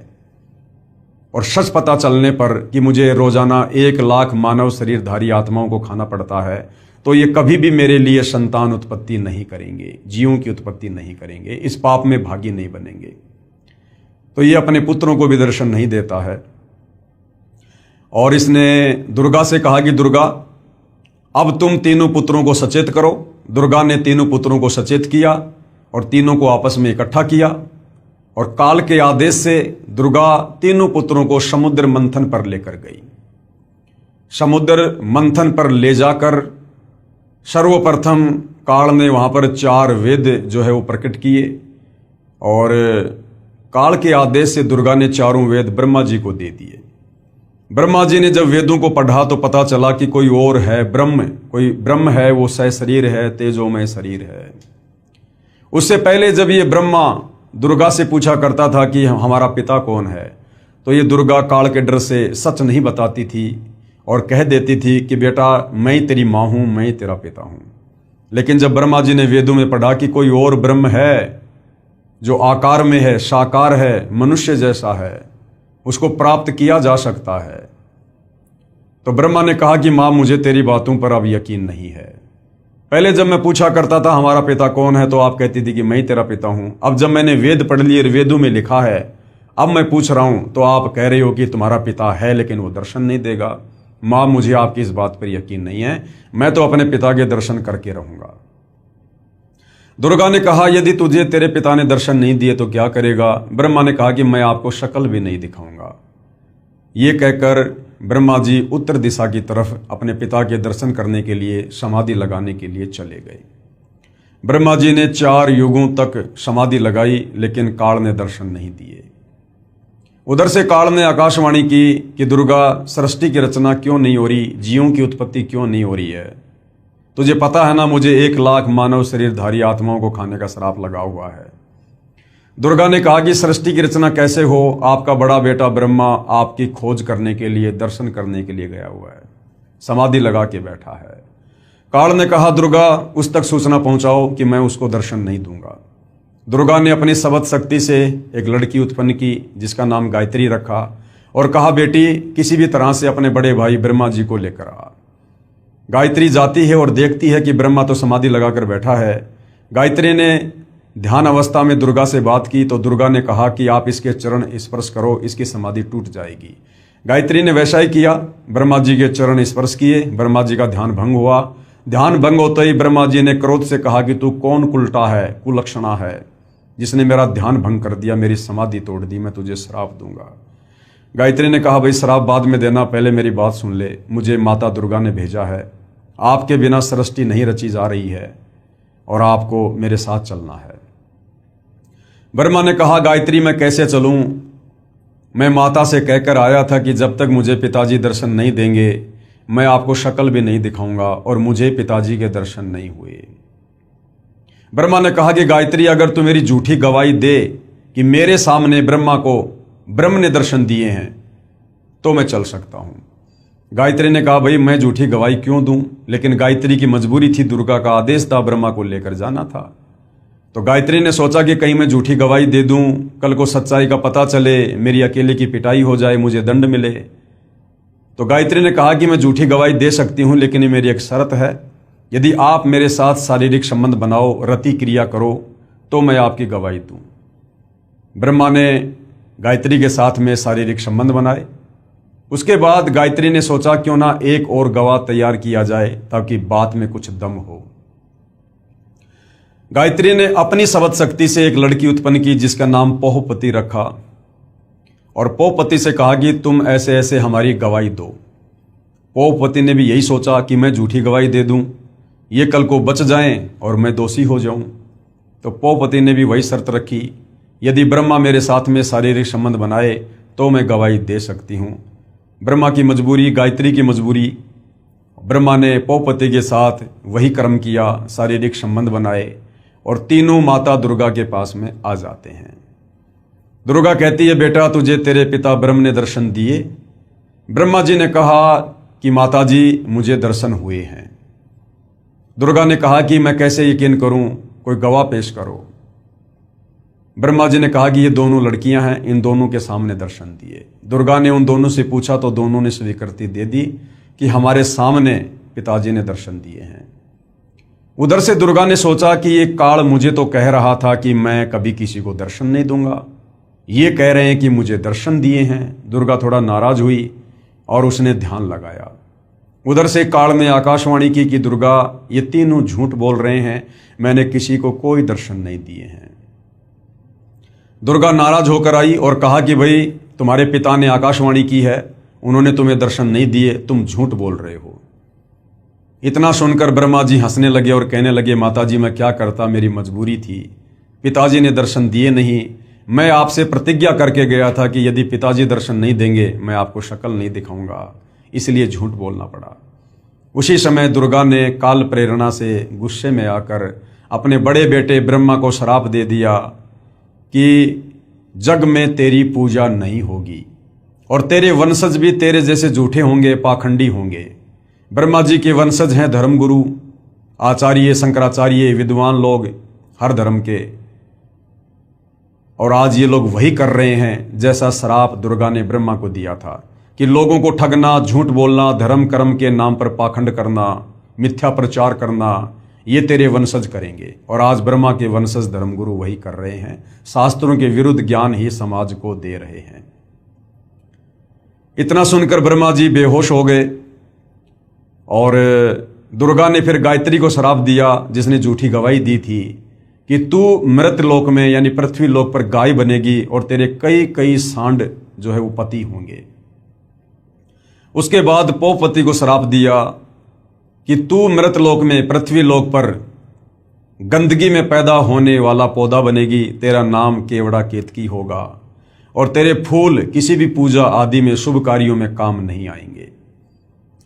और सच पता चलने पर कि मुझे रोजाना 1 लाख मानव शरीरधारी आत्माओं को खाना पड़ता है, तो ये कभी भी मेरे लिए संतान उत्पत्ति नहीं करेंगे, जीवों की उत्पत्ति नहीं करेंगे, इस पाप में भागी नहीं बनेंगे। तो ये अपने पुत्रों को भी दर्शन नहीं देता है। और इसने दुर्गा से कहा कि दुर्गा, अब तुम तीनों पुत्रों को सचेत करो। दुर्गा ने तीनों पुत्रों को सचेत किया और तीनों को आपस में इकट्ठा किया और काल के आदेश से दुर्गा तीनों पुत्रों को समुद्र मंथन पर लेकर गई। समुद्र मंथन पर ले जाकर सर्वप्रथम काल ने वहां पर 4 वेद जो है वो प्रकट किए और काल के आदेश से दुर्गा ने 4 वेद ब्रह्मा जी को दे दिए। ब्रह्मा जी ने जब वेदों को पढ़ा तो पता चला कि कोई और है ब्रह्म, कोई ब्रह्म है, वो सहशरीर है, तेजोमय शरीर है। उससे पहले जब ये ब्रह्मा दुर्गा से पूछा करता था कि हमारा पिता कौन है, तो ये दुर्गा काल के डर से सच नहीं बताती थी और कह देती थी कि बेटा मैं तेरी माँ हूं, मैं तेरा पिता हूं। लेकिन जब ब्रह्मा जी ने वेदों में पढ़ा कि कोई और ब्रह्म है जो आकार में है, साकार है, मनुष्य जैसा है, उसको प्राप्त किया जा सकता है, तो ब्रह्मा ने कहा कि माँ मुझे तेरी बातों पर अब यकीन नहीं है। पहले जब मैं पूछा करता था हमारा पिता कौन है तो आप कहती थी कि मैं ही तेरा पिता हूं। अब जब मैंने वेद पढ़ लिए, वेदों में लिखा है, अब मैं पूछ रहा हूं तो आप कह रहे हो कि तुम्हारा पिता है लेकिन वो दर्शन नहीं देगा। माँ मुझे आपकी इस बात पर यकीन नहीं है, मैं तो अपने पिता के दर्शन करके रहूंगा। दुर्गा ने कहा यदि तुझे तेरे पिता ने दर्शन नहीं दिए तो क्या करेगा? ब्रह्मा ने कहा कि मैं आपको शक्ल भी नहीं दिखाऊंगा। ये कहकर ब्रह्मा जी उत्तर दिशा की तरफ अपने पिता के दर्शन करने के लिए समाधि लगाने के लिए चले गए। ब्रह्मा जी ने 4 युगों तक समाधि लगाई लेकिन काल ने दर्शन नहीं दिए। उधर से काल ने आकाशवाणी की कि दुर्गा, सृष्टि की रचना क्यों नहीं हो रही, जीवों की उत्पत्ति क्यों नहीं हो रही है? तुझे पता है ना मुझे 1 लाख मानव शरीरधारी आत्माओं को खाने का श्राप लगा हुआ है। दुर्गा ने कहा कि सृष्टि की रचना कैसे हो? आपका बड़ा बेटा ब्रह्मा आपकी खोज करने के लिए, दर्शन करने के लिए गया हुआ है, समाधि लगा के बैठा है। काल ने कहा दुर्गा उस तक सूचना पहुंचाओ कि मैं उसको दर्शन नहीं दूंगा। दुर्गा ने अपनी सबद शक्ति से एक लड़की उत्पन्न की जिसका नाम गायत्री रखा और कहा बेटी किसी भी तरह से अपने बड़े भाई ब्रह्मा जी को लेकर आ। गायत्री जाती है और देखती है कि ब्रह्मा तो समाधि लगाकर बैठा है। गायत्री ने ध्यान अवस्था में दुर्गा से बात की तो दुर्गा ने कहा कि आप इसके चरण स्पर्श करो, इसकी समाधि टूट जाएगी। गायत्री ने वैसा ही किया, ब्रह्मा जी के चरण स्पर्श किए, ब्रह्मा जी का ध्यान भंग हुआ। ध्यान भंग होते ही ब्रह्मा जी ने क्रोध से कहा कि तू कौन कुलटा है, कुलक्षणा है, जिसने मेरा ध्यान भंग कर दिया, मेरी समाधि तोड़ दी, मैं तुझे श्राप दूंगा। गायत्री ने कहा भाई श्राप बाद में देना, पहले मेरी बात सुन ले, मुझे माता दुर्गा ने भेजा है, आपके बिना सृष्टि नहीं रची जा रही है और आपको मेरे साथ चलना है। ब्रह्मा ने कहा गायत्री मैं कैसे चलूं? मैं माता से कहकर आया था कि जब तक मुझे पिताजी दर्शन नहीं देंगे मैं आपको शक्ल भी नहीं दिखाऊंगा और मुझे पिताजी के दर्शन नहीं हुए। ब्रह्मा ने कहा कि गायत्री अगर तू मेरी झूठी गवाही दे कि मेरे सामने ब्रह्मा को ब्रह्म ने दर्शन दिए हैं तो मैं चल सकता हूं। गायत्री ने कहा भाई मैं झूठी गवाही क्यों दूं? लेकिन गायत्री की मजबूरी थी, दुर्गा का आदेश था, ब्रह्मा को लेकर जाना था। तो गायत्री ने सोचा कि कहीं मैं झूठी गवाही दे दूं, कल को सच्चाई का पता चले, मेरी अकेले की पिटाई हो जाए, मुझे दंड मिले। तो गायत्री ने कहा कि मैं झूठी गवाही दे सकती हूं, लेकिन मेरी एक शर्त है, यदि आप मेरे साथ शारीरिक संबंध बनाओ, रति क्रिया करो, तो मैं आपकी गवाही दूं। ब्रह्मा ने गायत्री के साथ में शारीरिक संबंध बनाए। उसके बाद गायत्री ने सोचा क्यों ना एक और गवाह तैयार किया जाए ताकि बात में कुछ दम हो। गायत्री ने अपनी शब्द शक्ति से एक लड़की उत्पन्न की जिसका नाम पोहपति रखा और पोहपति से कहा कि तुम ऐसे ऐसे हमारी गवाही दो। पोहपति ने भी यही सोचा कि मैं झूठी गवाही दे दूं, ये कल को बच जाएं और मैं दोषी हो जाऊं। तो पोहपति ने भी वही शर्त रखी, यदि ब्रह्मा मेरे साथ में शारीरिक संबंध बनाए तो मैं गवाही दे सकती हूं। ब्रह्मा की मजबूरी, गायत्री की मजबूरी, ब्रह्मा ने पोहपति के साथ वही कर्म किया, शारीरिक संबंध बनाए और तीनों माता दुर्गा के पास में आ जाते हैं। दुर्गा कहती है, बेटा तुझे तेरे पिता ब्रह्म ने दर्शन दिए। ब्रह्मा जी ने कहा कि माता जी मुझे दर्शन हुए हैं। दुर्गा ने कहा कि मैं कैसे यकीन करूं, कोई गवाह पेश करो। ब्रह्मा जी ने कहा कि ये दोनों लड़कियां हैं, इन दोनों के सामने दर्शन दिए। दुर्गा ने उन दोनों से पूछा तो दोनों ने स्वीकृति दे दी कि हमारे सामने पिताजी ने दर्शन दिए हैं। उधर से दुर्गा ने सोचा कि ये काल मुझे तो कह रहा था कि मैं कभी किसी को दर्शन नहीं दूंगा, ये कह रहे हैं कि मुझे दर्शन दिए हैं। दुर्गा थोड़ा नाराज हुई और उसने ध्यान लगाया। उधर से काल ने आकाशवाणी की कि दुर्गा ये तीनों झूठ बोल रहे हैं, मैंने किसी को कोई दर्शन नहीं दिए हैं। दुर्गा नाराज होकर आई और कहा कि भाई तुम्हारे पिता ने आकाशवाणी की है, उन्होंने तुम्हें दर्शन नहीं दिए, तुम झूठ बोल रहे हो। इतना सुनकर ब्रह्मा जी हंसने लगे और कहने लगे, माता जी मैं क्या करता, मेरी मजबूरी थी, पिताजी ने दर्शन दिए नहीं। मैं आपसे प्रतिज्ञा करके गया था कि यदि पिताजी दर्शन नहीं देंगे मैं आपको शक्ल नहीं दिखाऊंगा, इसलिए झूठ बोलना पड़ा। उसी समय दुर्गा ने काल प्रेरणा से गुस्से में आकर अपने बड़े बेटे ब्रह्मा को श्राप दे दिया कि जग में तेरी पूजा नहीं होगी और तेरे वंशज भी तेरे जैसे झूठे होंगे, पाखंडी होंगे। ब्रह्मा जी के वंशज हैं धर्मगुरु, आचार्य, शंकराचार्य, विद्वान लोग हर धर्म के, और आज ये लोग वही कर रहे हैं जैसा श्राप दुर्गा ने ब्रह्मा को दिया था कि लोगों को ठगना, झूठ बोलना, धर्म कर्म के नाम पर पाखंड करना, मिथ्या प्रचार करना, ये तेरे वंशज करेंगे। और आज ब्रह्मा के वंशज धर्मगुरु वही कर रहे हैं, शास्त्रों के विरुद्ध ज्ञान ही समाज को दे रहे हैं। इतना सुनकर ब्रह्मा जी बेहोश हो गए और दुर्गा ने फिर गायत्री को श्राप दिया जिसने झूठी गवाही दी थी कि तू मृत लोक में यानी पृथ्वी लोक पर गाय बनेगी और तेरे कई कई सांड जो है वो पति होंगे। उसके बाद पोहपति को श्राप दिया कि तू मृत लोक में पृथ्वी लोक पर गंदगी में पैदा होने वाला पौधा बनेगी, तेरा नाम केवड़ा केतकी होगा और तेरे फूल किसी भी पूजा आदि में शुभ कार्यों में काम नहीं आएंगे।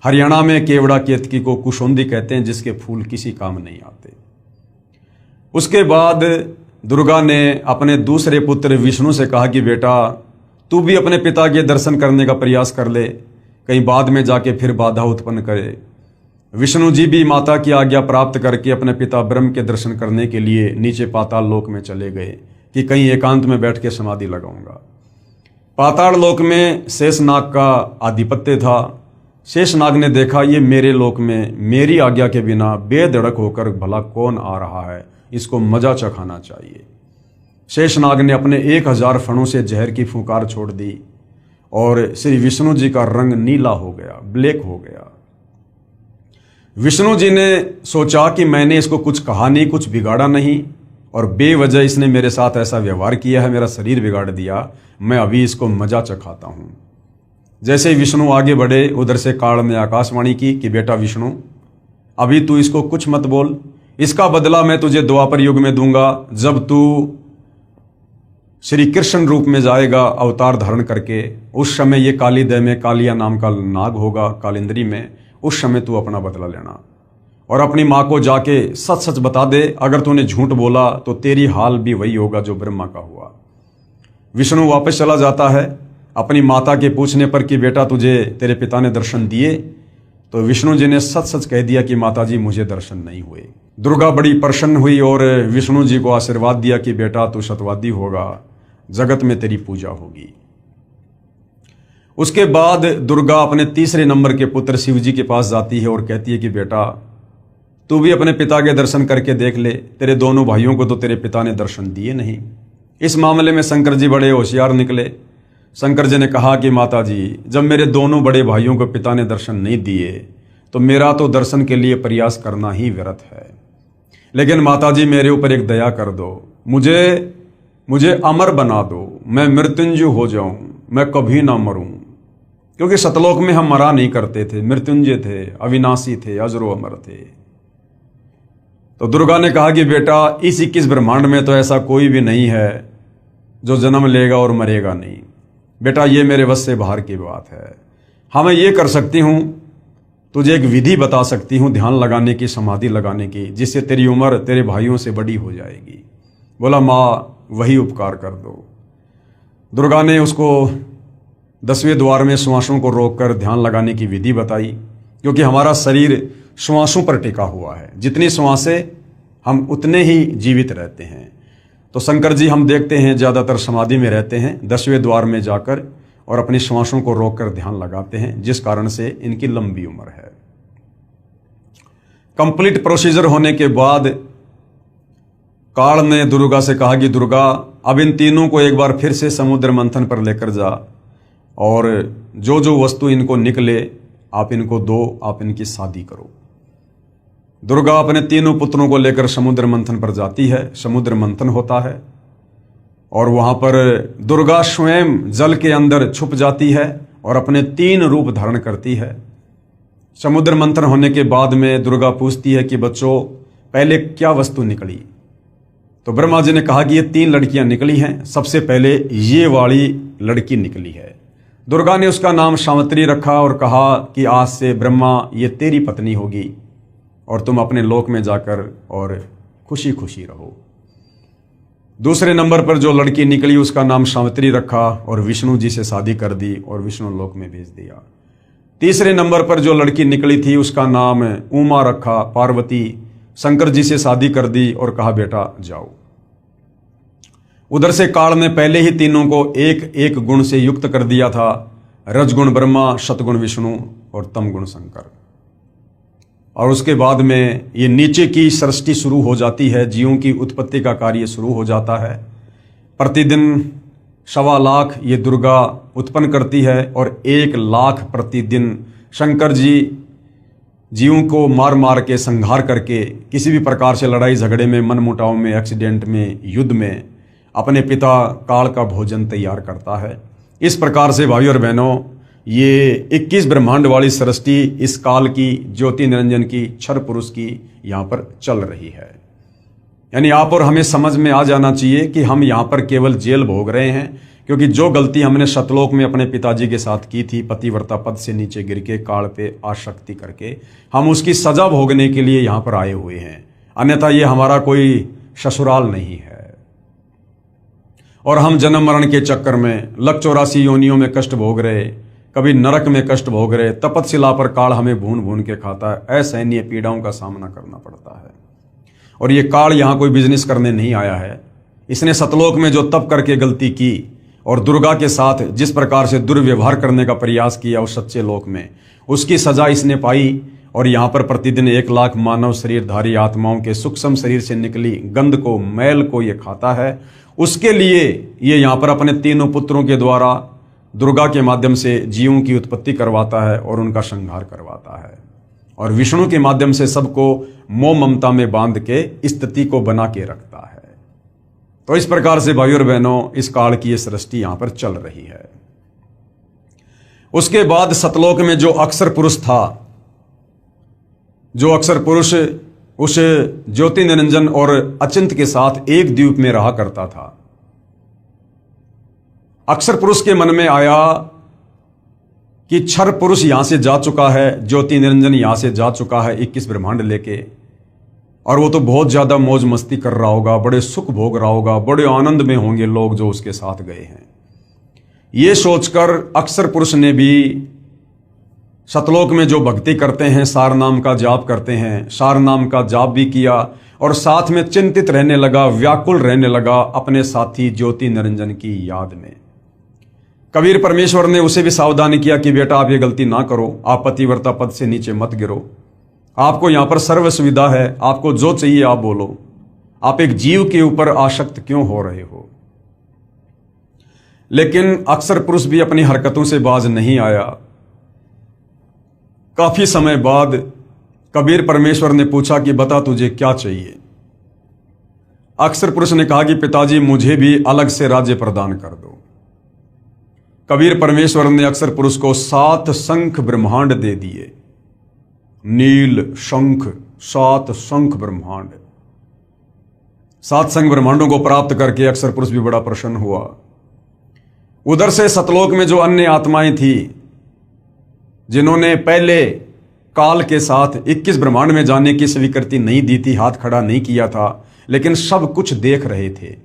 हरियाणा में केवड़ा केतकी को कुशोंदी कहते हैं, जिसके फूल किसी काम नहीं आते। उसके बाद दुर्गा ने अपने दूसरे पुत्र विष्णु से कहा कि बेटा तू भी अपने पिता के दर्शन करने का प्रयास कर ले, कहीं बाद में जाके फिर बाधा उत्पन्न करे। विष्णु जी भी माता की आज्ञा प्राप्त करके अपने पिता ब्रह्म के दर्शन करने के लिए नीचे पाताल लोक में चले गए कि कहीं एकांत में बैठ के समाधि लगाऊंगा। पाताल लोक में शेषनाग का आधिपत्य था। शेषनाग ने देखा ये मेरे लोक में मेरी आज्ञा के बिना बेधड़क होकर भला कौन आ रहा है, इसको मजा चखाना चाहिए। शेषनाग ने अपने 1000 फणों से जहर की फुंकार छोड़ दी और श्री विष्णु जी का रंग नीला हो गया, ब्लैक हो गया। विष्णु जी ने सोचा कि मैंने इसको कुछ कहा नहीं, कुछ बिगाड़ा नहीं और बेवजह इसने मेरे साथ ऐसा व्यवहार किया है, मेरा शरीर बिगाड़ दिया, मैं अभी इसको मजा चखाता हूं। जैसे ही विष्णु आगे बढ़े उधर से काल ने आकाशवाणी की कि बेटा विष्णु अभी तू इसको कुछ मत बोल, इसका बदला मैं तुझे द्वापर युग में दूंगा, जब तू श्री कृष्ण रूप में जाएगा अवतार धारण करके। उस समय ये कालीदय में कालिया नाम का नाग होगा, कालिंद्री में, उस समय तू अपना बदला लेना और अपनी माँ को जाके सच सच बता दे। अगर तूने झूठ बोला तो तेरी हाल भी वही होगा जो ब्रह्मा का हुआ। विष्णु वापस चला जाता है अपनी माता के पूछने पर कि बेटा तुझे तेरे पिता ने दर्शन दिए, तो विष्णु जी ने सच सच कह दिया कि माता जी मुझे दर्शन नहीं हुए। दुर्गा बड़ी प्रसन्न हुई और विष्णु जी को आशीर्वाद दिया कि बेटा तू सत्यवादी होगा, जगत में तेरी पूजा होगी। उसके बाद दुर्गा अपने तीसरे नंबर के पुत्र शिव जी के पास जाती है और कहती है कि बेटा तू भी अपने पिता के दर्शन करके देख ले, तेरे दोनों भाइयों को तो तेरे पिता ने दर्शन दिए नहीं। इस मामले में शंकर जी बड़े होशियार निकले। शंकर जी ने कहा कि माता जी, जब मेरे दोनों बड़े भाइयों को पिता ने दर्शन नहीं दिए तो मेरा तो दर्शन के लिए प्रयास करना ही व्यर्थ है। लेकिन माता जी मेरे ऊपर एक दया कर दो, मुझे अमर बना दो, मैं मृत्युंजय हो जाऊं, मैं कभी ना मरूं। क्योंकि सतलोक में हम मरा नहीं करते थे, मृत्युंजय थे, अविनाशी थे, अजरो अमर थे। तो दुर्गा ने कहा कि बेटा इस 21 ब्रह्मांड में तो ऐसा कोई भी नहीं है जो जन्म लेगा और मरेगा नहीं। बेटा ये मेरे वश से बाहर की बात है। हाँ मैं ये कर सकती हूं, तुझे एक विधि बता सकती हूं ध्यान लगाने की, समाधि लगाने की, जिससे तेरी उम्र तेरे भाइयों से बड़ी हो जाएगी। बोला माँ वही उपकार कर दो। दुर्गा ने उसको 10वें द्वार में श्वासों को रोककर ध्यान लगाने की विधि बताई। क्योंकि हमारा शरीर श्वासों पर टिका हुआ है, जितनी श्वासें हम उतने ही जीवित रहते हैं। तो शंकर जी हम देखते हैं ज़्यादातर समाधि में रहते हैं, 10वें द्वार में जाकर और अपनी श्वासों को रोककर ध्यान लगाते हैं, जिस कारण से इनकी लंबी उम्र है। कंप्लीट प्रोसीजर होने के बाद काल ने दुर्गा से कहा कि दुर्गा अब इन तीनों को एक बार फिर से समुद्र मंथन पर लेकर जा और जो जो वस्तु इनको निकले आप इनको दो, आप इनकी शादी करो। दुर्गा अपने तीनों पुत्रों को लेकर समुद्र मंथन पर जाती है। समुद्र मंथन होता है और वहां पर दुर्गा स्वयं जल के अंदर छुप जाती है और अपने 3 रूप धारण करती है। समुद्र मंथन होने के बाद में दुर्गा पूछती है कि बच्चों पहले क्या वस्तु निकली? तो ब्रह्मा जी ने कहा कि ये 3 लड़कियां निकली हैं। सबसे पहले ये वाली लड़की निकली है। दुर्गा ने उसका नाम सावित्री रखा और कहा कि आज से ब्रह्मा ये तेरी पत्नी होगी और तुम अपने लोक में जाकर और खुशी खुशी रहो। दूसरे नंबर पर जो लड़की निकली उसका नाम सावित्री रखा और विष्णु जी से शादी कर दी और विष्णु लोक में भेज दिया। तीसरे नंबर पर जो लड़की निकली थी उसका नाम उमा रखा, पार्वती शंकर जी से शादी कर दी और कहा बेटा जाओ। उधर से काल ने पहले ही तीनों को एक एक गुण से युक्त कर दिया था, रजगुण ब्रह्मा, सतगुण विष्णु और तमगुण शंकर। और उसके बाद में ये नीचे की सृष्टि शुरू हो जाती है, जीवों की उत्पत्ति का कार्य शुरू हो जाता है। प्रतिदिन 1.25 लाख ये दुर्गा उत्पन्न करती है और 1 लाख प्रतिदिन शंकर जी जीवों को मार मार के संहार करके किसी भी प्रकार से लड़ाई झगड़े में, मनमुटाव में, एक्सीडेंट में, युद्ध में अपने पिता काल का भोजन तैयार करता है। इस प्रकार से भाई और बहनों ये 21 ब्रह्मांड वाली सृष्टि इस काल की, ज्योति निरंजन की, क्षर पुरुष की यहाँ पर चल रही है। यानी आप और हमें समझ में आ जाना चाहिए कि हम यहाँ पर केवल जेल भोग रहे हैं, क्योंकि जो गलती हमने सतलोक में अपने पिताजी के साथ की थी, पतिव्रता पद से नीचे गिर के काल पे आसक्ति करके, हम उसकी सजा भोगने के लिए यहाँ पर आए हुए हैं। अन्यथा ये हमारा कोई ससुराल नहीं है। और हम जन्म मरण के चक्कर में 184 योनियों में कष्ट भोग रहे, कभी नरक में कष्ट भोग रहे, तपतशिला पर काल हमें भून भून के खाता है। असहनीय पीड़ाओं का सामना करना पड़ता है। और ये काल यहाँ कोई बिजनेस करने नहीं आया है। इसने सतलोक में जो तप करके गलती की और दुर्गा के साथ जिस प्रकार से दुर्व्यवहार करने का प्रयास किया उस सच्चे लोक में, उसकी सजा इसने पाई। और यहाँ पर प्रतिदिन 1 लाख मानव शरीरधारी आत्माओं के सूक्ष्म शरीर से निकली गंध को, मैल को ये खाता है। उसके लिए ये यहाँ पर अपने तीनों पुत्रों के द्वारा दुर्गा के माध्यम से जीवों की उत्पत्ति करवाता है और उनका संहार करवाता है। और विष्णु के माध्यम से सबको मोह ममता में बांध के स्थिति को बना के रखता है। तो इस प्रकार से भाई और बहनों इस काल की ये सृष्टि यहां पर चल रही है। उसके बाद सतलोक में जो अक्षर पुरुष था, जो अक्षर पुरुष उस ज्योति निरंजन और अचिंत के साथ एक द्वीप में रहा करता था, अक्षर पुरुष के मन में आया कि क्षर पुरुष यहां से जा चुका है, ज्योति निरंजन यहां से जा चुका है 21 ब्रह्मांड लेके, और वो तो बहुत ज्यादा मौज मस्ती कर रहा होगा, बड़े सुख भोग रहा होगा, बड़े आनंद में होंगे लोग जो उसके साथ गए हैं। ये सोचकर अक्षर पुरुष ने भी सतलोक में जो भक्ति करते हैं, सार नाम का जाप करते हैं, सार नाम का जाप भी किया और साथ में चिंतित रहने लगा, व्याकुल रहने लगा अपने साथी ज्योति निरंजन की याद में। कबीर परमेश्वर ने उसे भी सावधान किया कि बेटा आप ये गलती ना करो, आप पतिव्रता पद से नीचे मत गिरो, आपको यहां पर सर्व सुविधा है, आपको जो चाहिए आप बोलो, आप एक जीव के ऊपर आसक्त क्यों हो रहे हो। लेकिन अक्सर पुरुष भी अपनी हरकतों से बाज नहीं आया। काफी समय बाद कबीर परमेश्वर ने पूछा कि बता तुझे क्या चाहिए। अक्सर पुरुष ने कहा कि पिताजी मुझे भी अलग से राज्य प्रदान कर दो। कबीर परमेश्वर ने अक्सर पुरुष को 7 शंख ब्रह्मांड दे दिए। नील शंख, 7 शंख ब्रह्मांड, 7 शंख ब्रह्मांडों को प्राप्त करके अक्सर पुरुष भी बड़ा प्रसन्न हुआ। उधर से सतलोक में जो अन्य आत्माएं थी जिन्होंने पहले काल के साथ 21 ब्रह्मांड में जाने की स्वीकृति नहीं दी थी, हाथ खड़ा नहीं किया था, लेकिन सब कुछ देख रहे थे,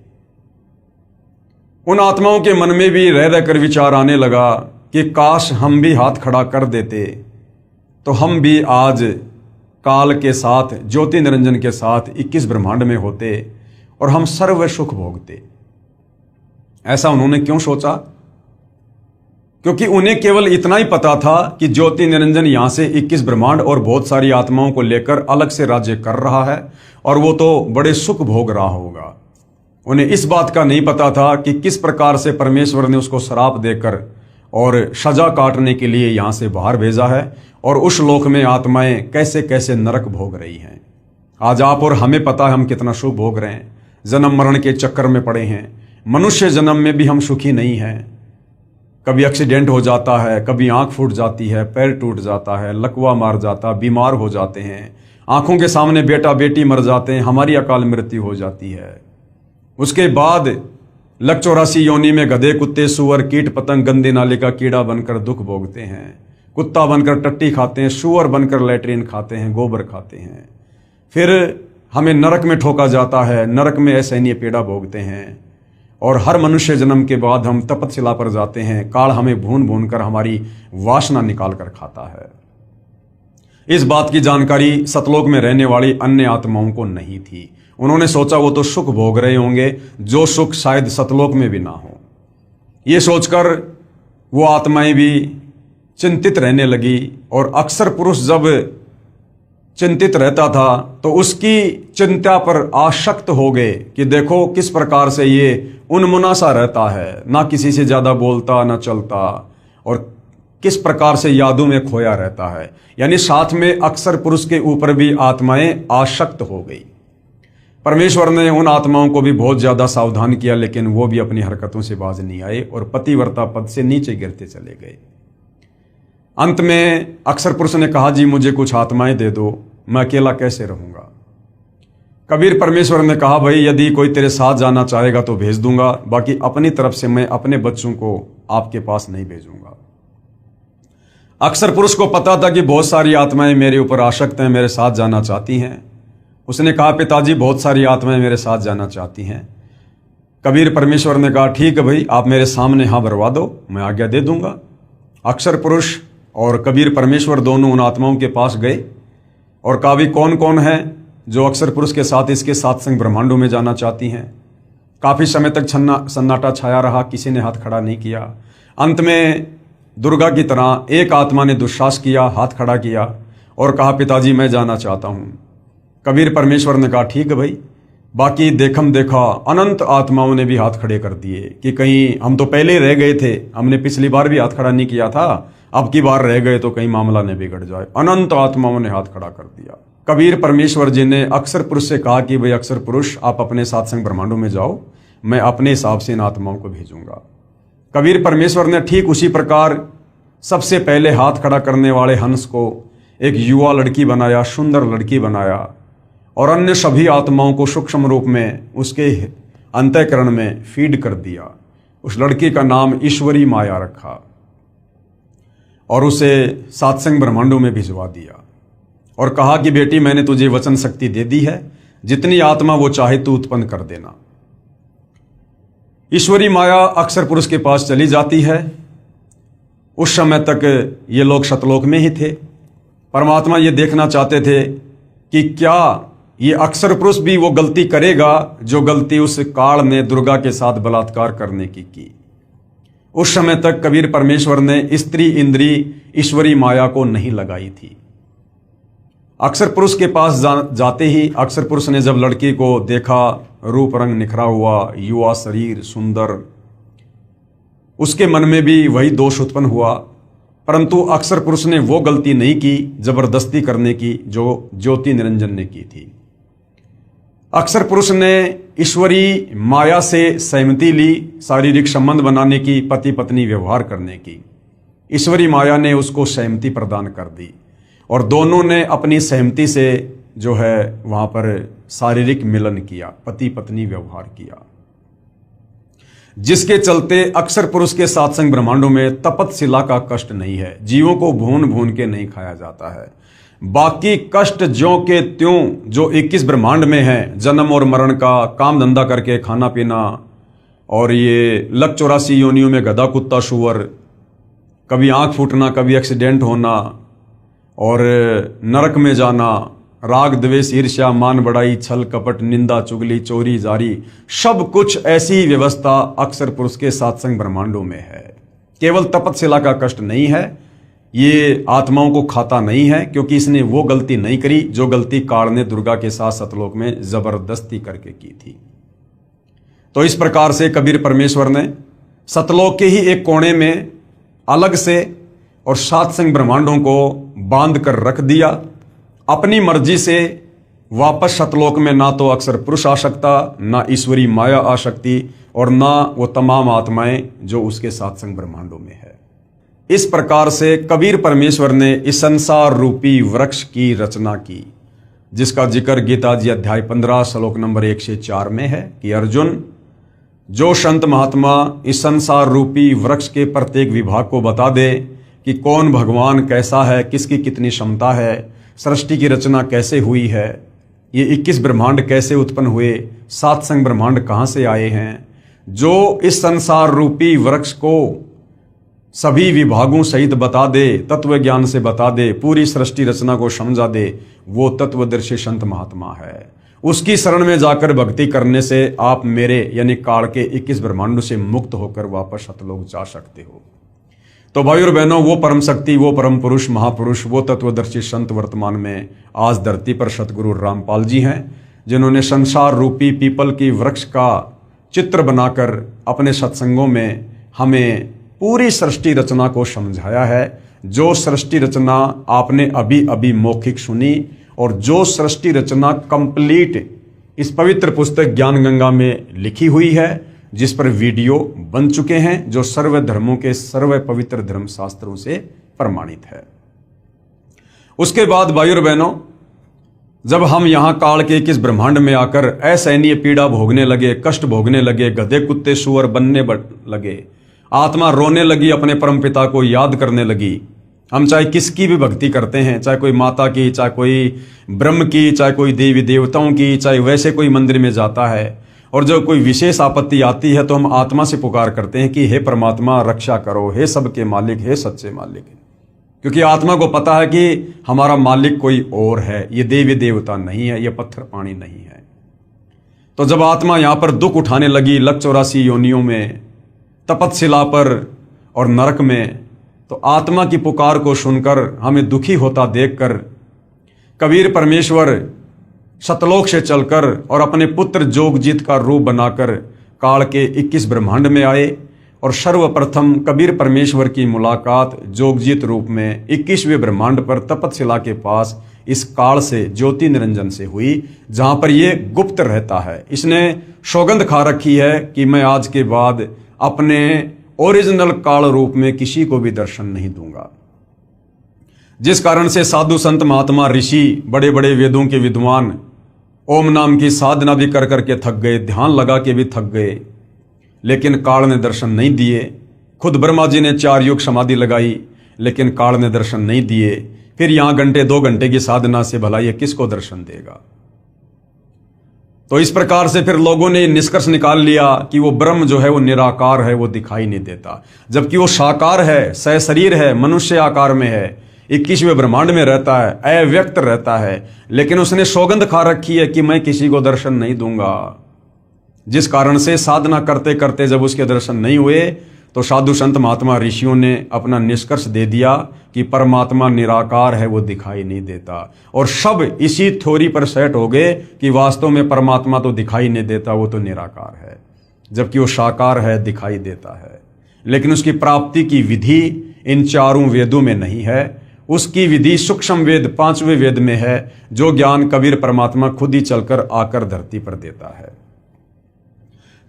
उन आत्माओं के मन में भी रह रहकर विचार आने लगा कि काश हम भी हाथ खड़ा कर देते तो हम भी आज काल के साथ, ज्योति निरंजन के साथ 21 ब्रह्मांड में होते और हम सर्व सुख भोगते। ऐसा उन्होंने क्यों सोचा? क्योंकि उन्हें केवल इतना ही पता था कि ज्योति निरंजन यहां से 21 ब्रह्मांड और बहुत सारी आत्माओं को लेकर अलग से राज्य कर रहा है और वो तो बड़े सुख भोग रहा होगा। उन्हें इस बात का नहीं पता था कि किस प्रकार से परमेश्वर ने उसको श्राप देकर और सजा काटने के लिए यहां से बाहर भेजा है और उस लोक में आत्माएं कैसे कैसे नरक भोग रही हैं। आज आप और हमें पता है हम कितना सुख भोग रहे हैं, जन्म मरण के चक्कर में पड़े हैं। मनुष्य जन्म में भी हम सुखी नहीं हैं। कभी एक्सीडेंट हो जाता है, कभी आंख फूट जाती है, पैर टूट जाता है, लकवा मार जाता, बीमार हो जाते हैं, आंखों के सामने बेटा बेटी मर जाते हैं, हमारी अकाल मृत्यु हो जाती है। उसके बाद लक 84 योनि में गधे, कुत्ते, सुअर, कीट पतंग, गंदे नाले का कीड़ा बनकर दुख भोगते हैं। कुत्ता बनकर टट्टी खाते हैं, सुअर बनकर लैट्रिन खाते हैं, गोबर खाते हैं। फिर हमें नरक में ठोका जाता है, नरक में असहनीय पीड़ा भोगते हैं और हर मनुष्य जन्म के बाद हम तपतशिला पर जाते हैं। काल हमें भून भून कर हमारी वासना निकाल कर खाता है। इस बात की जानकारी सतलोक में रहने वाली अन्य आत्माओं को नहीं थी। उन्होंने सोचा वो तो सुख भोग रहे होंगे, जो सुख शायद सतलोक में भी ना हो। ये सोचकर वो आत्माएं भी चिंतित रहने लगी और अक्सर पुरुष जब चिंतित रहता था तो उसकी चिंता पर आसक्त हो गए कि देखो किस प्रकार से ये उन्मुना सा रहता है, ना किसी से ज्यादा बोलता ना चलता और किस प्रकार से यादों में खोया रहता है। यानी साथ में अक्सर पुरुष के ऊपर भी आत्माएं आसक्त हो गई। परमेश्वर ने उन आत्माओं को भी बहुत ज्यादा सावधान किया, लेकिन वो भी अपनी हरकतों से बाज नहीं आए और पतिव्रता पद से नीचे गिरते चले गए। अंत में अक्सर पुरुष ने कहा जी मुझे कुछ आत्माएं दे दो, मैं अकेला कैसे रहूंगा। कबीर परमेश्वर ने कहा भाई यदि कोई तेरे साथ जाना चाहेगा तो भेज दूंगा, बाकी अपनी तरफ से मैं अपने बच्चों को आपके पास नहीं भेजूंगा। अक्सर पुरुष को पता था कि बहुत सारी आत्माएं मेरे ऊपर आसक्त हैं, मेरे साथ जाना चाहती हैं। उसने कहा पिताजी बहुत सारी आत्माएं मेरे साथ जाना चाहती हैं। कबीर परमेश्वर ने कहा ठीक है भाई, आप मेरे सामने हाँ भरवा दो, मैं आज्ञा दे दूंगा। अक्सर पुरुष और कबीर परमेश्वर दोनों उन आत्माओं के पास गए और कहा भी कौन कौन है जो अक्सर पुरुष के साथ इसके सात्संग ब्रह्मांडों में जाना चाहती हैं। काफी समय तक सन्नाटा छाया रहा, किसी ने हाथ खड़ा नहीं किया। अंत में दुर्गा की तरह एक आत्मा ने दुस्साहस किया, हाथ खड़ा किया और कहा पिताजी मैं जाना चाहता हूं। कबीर परमेश्वर ने कहा ठीक है भाई। बाकी देखम देखा अनंत आत्माओं ने भी हाथ खड़े कर दिए कि कहीं हम तो पहले ही रह गए थे, हमने पिछली बार भी हाथ खड़ा नहीं किया था, अब की बार रह गए तो कहीं मामला न बिगड़ जाए। अनंत आत्माओं ने हाथ खड़ा कर दिया। कबीर परमेश्वर जी ने अक्सर पुरुष से कहा कि भाई अक्सर पुरुष आप अपने सात्संग ब्रह्मांडों में जाओ, मैं अपने हिसाब से इन आत्माओं को भेजूंगा। कबीर परमेश्वर ने ठीक उसी प्रकार सबसे पहले हाथ खड़ा करने वाले हंस को एक युवा लड़की बनाया, सुंदर लड़की बनाया और अन्य सभी आत्माओं को सूक्ष्म रूप में उसके अंतःकरण में फीड कर दिया। उस लड़की का नाम ईश्वरी माया रखा और उसे सात्संग ब्रह्मांडों में भिजवा दिया और कहा कि बेटी मैंने तुझे वचन शक्ति दे दी है, जितनी आत्मा वो चाहे तू उत्पन्न कर देना। ईश्वरी माया अक्सर पुरुष के पास चली जाती है। उस समय तक ये लोग सतलोक में ही थे। परमात्मा ये देखना चाहते थे कि क्या ये अक्सर पुरुष भी वो गलती करेगा जो गलती उस काल ने दुर्गा के साथ बलात्कार करने की। उस समय तक कबीर परमेश्वर ने स्त्री इंद्री ईश्वरी माया को नहीं लगाई थी। अक्सर पुरुष के पास जाते ही अक्सर पुरुष ने जब लड़की को देखा, रूप रंग निखरा हुआ, युवा शरीर सुंदर, उसके मन में भी वही दोष उत्पन्न हुआ। परंतु अक्सर पुरुष ने वो गलती नहीं की जबरदस्ती करने की जो ज्योति निरंजन ने की थी। अक्सर पुरुष ने ईश्वरी माया से सहमति ली, शारीरिक संबंध बनाने की, पति पत्नी व्यवहार करने की। ईश्वरी माया ने उसको सहमति प्रदान कर दी और दोनों ने अपनी सहमति से जो है वहां पर शारीरिक मिलन किया, पति पत्नी व्यवहार किया, जिसके चलते अक्सर पुरुष के सात्संग ब्रह्मांडों में तपतशिला का कष्ट नहीं है। जीवों को भून भून के नहीं खाया जाता है। बाकी कष्ट ज्यों के त्यों जो 21 ब्रह्मांड में है, जन्म और मरण का, काम धंधा करके खाना पीना, और ये लक 84 योनियों में गधा कुत्ता सुअर, कभी आंख फूटना, कभी एक्सीडेंट होना, और नरक में जाना, राग द्वेष ईर्ष्या मान बढ़ाई छल कपट निंदा चुगली चोरी जारी, सब कुछ ऐसी व्यवस्था अक्सर पुरुष के सात्संग ब्रह्मांडों में है। केवल तपतशिला का कष्ट नहीं है, ये आत्माओं को खाता नहीं है, क्योंकि इसने वो गलती नहीं करी जो गलती काल ने दुर्गा के साथ सतलोक में जबरदस्ती करके की थी। तो इस प्रकार से कबीर परमेश्वर ने सतलोक के ही एक कोने में अलग से और सात्संग ब्रह्मांडों को बांध कर रख दिया। अपनी मर्जी से वापस सतलोक में ना तो अक्सर पुरुष आ सकता, ना ईश्वरी माया आ सकती, और ना वो तमाम आत्माएं जो उसके सात्संग ब्रह्मांडों में है। इस प्रकार से कबीर परमेश्वर ने इस संसार रूपी वृक्ष की रचना की, जिसका जिक्र गीता जी अध्याय 15 श्लोक नंबर 1 से 4 में है कि अर्जुन, जो संत महात्मा इस संसार रूपी वृक्ष के प्रत्येक विभाग को बता दे कि कौन भगवान कैसा है, किसकी कितनी क्षमता है, सृष्टि की रचना कैसे हुई है, ये 21 ब्रह्मांड कैसे उत्पन्न हुए, सात्संग ब्रह्मांड कहाँ से आए हैं, जो इस संसार रूपी वृक्ष को सभी विभागों सहित बता दे, तत्व ज्ञान से बता दे, पूरी सृष्टि रचना को समझा दे, वो तत्वदर्शी संत महात्मा है। उसकी शरण में जाकर भक्ति करने से आप मेरे यानी काल के 21 ब्रह्मांडों से मुक्त होकर वापस सतलोक जा सकते हो। तो भाई और बहनों, वो परम शक्ति, वो परम पुरुष, महापुरुष, वो तत्वदर्शी संत वर्तमान में आज धरती पर सतगुरु रामपाल जी हैं, जिन्होंने संसार रूपी पीपल की वृक्ष का चित्र बनाकर अपने सत्संगों में हमें पूरी सृष्टि रचना को समझाया है। जो सृष्टि रचना आपने अभी अभी मौखिक सुनी, और जो सृष्टि रचना कंप्लीट इस पवित्र पुस्तक ज्ञान गंगा में लिखी हुई है, जिस पर वीडियो बन चुके हैं, जो सर्व धर्मों के सर्व पवित्र धर्म शास्त्रों से प्रमाणित है। उसके बाद भाई और बहनों, जब हम यहां काल के 21 ब्रह्मांड में आकर असहनीय पीड़ा भोगने लगे, कष्ट भोगने लगे, गधे कुत्ते सुअर बनने लगे, आत्मा रोने लगी, अपने परमपिता को याद करने लगी। हम चाहे किसकी भी भक्ति करते हैं, चाहे कोई माता की, चाहे कोई ब्रह्म की, चाहे कोई देवी देवताओं की, चाहे वैसे कोई मंदिर में जाता है, और जब कोई विशेष आपत्ति आती है तो हम आत्मा से पुकार करते हैं कि हे परमात्मा रक्षा करो, हे सबके मालिक, हे सच्चे मालिक। क्योंकि आत्मा को पता है कि हमारा मालिक कोई और है, ये देवी देवता नहीं है, ये पत्थर पानी नहीं है। तो जब आत्मा यहां पर दुख उठाने लगी लक 84 योनियों में, तपतशिला पर और नरक में, तो आत्मा की पुकार को सुनकर हमें दुखी होता देखकर कबीर परमेश्वर सतलोक से चलकर और अपने पुत्र जोगजीत का रूप बनाकर काल के 21 ब्रह्मांड में आए, और सर्वप्रथम कबीर परमेश्वर की मुलाकात जोगजीत रूप में 21वें ब्रह्मांड पर तपतशिला के पास इस काल से ज्योति निरंजन से हुई, जहां पर ये गुप्त रहता है। इसने सौगंध खा रखी है कि मैं आज के बाद अपने ओरिजिनल काल रूप में किसी को भी दर्शन नहीं दूंगा। जिस कारण से साधु संत महात्मा ऋषि, बड़े बड़े वेदों के विद्वान ओम नाम की साधना भी कर करके थक गए, ध्यान लगा के भी थक गए, लेकिन काल ने दर्शन नहीं दिए। खुद ब्रह्मा जी ने 4 युग समाधि लगाई, लेकिन काल ने दर्शन नहीं दिए। फिर यहां घंटे 2 घंटे की साधना से भला ये किसको दर्शन देगा। तो इस प्रकार से फिर लोगों ने निष्कर्ष निकाल लिया कि वो ब्रह्म जो है वो निराकार है, वो दिखाई नहीं देता, जबकि वो साकार है, सहशरीर है, मनुष्य आकार में है, 21वें ब्रह्मांड में रहता है, अव्यक्त रहता है, लेकिन उसने सौगंध खा रखी है कि मैं किसी को दर्शन नहीं दूंगा। जिस कारण से साधना करते करते जब उसके दर्शन नहीं हुए तो साधु संत महात्मा ऋषियों ने अपना निष्कर्ष दे दिया कि परमात्मा निराकार है, वो दिखाई नहीं देता। और सब इसी थ्योरी पर सेट हो गए कि वास्तव में परमात्मा तो दिखाई नहीं देता, वो तो निराकार है, जबकि वो साकार है, दिखाई देता है। लेकिन उसकी प्राप्ति की विधि इन चारों वेदों में नहीं है। उसकी विधि सूक्ष्म वेद 5वें वेद में है, जो ज्ञान कबीर परमात्मा खुद ही चलकर आकर धरती पर देता है।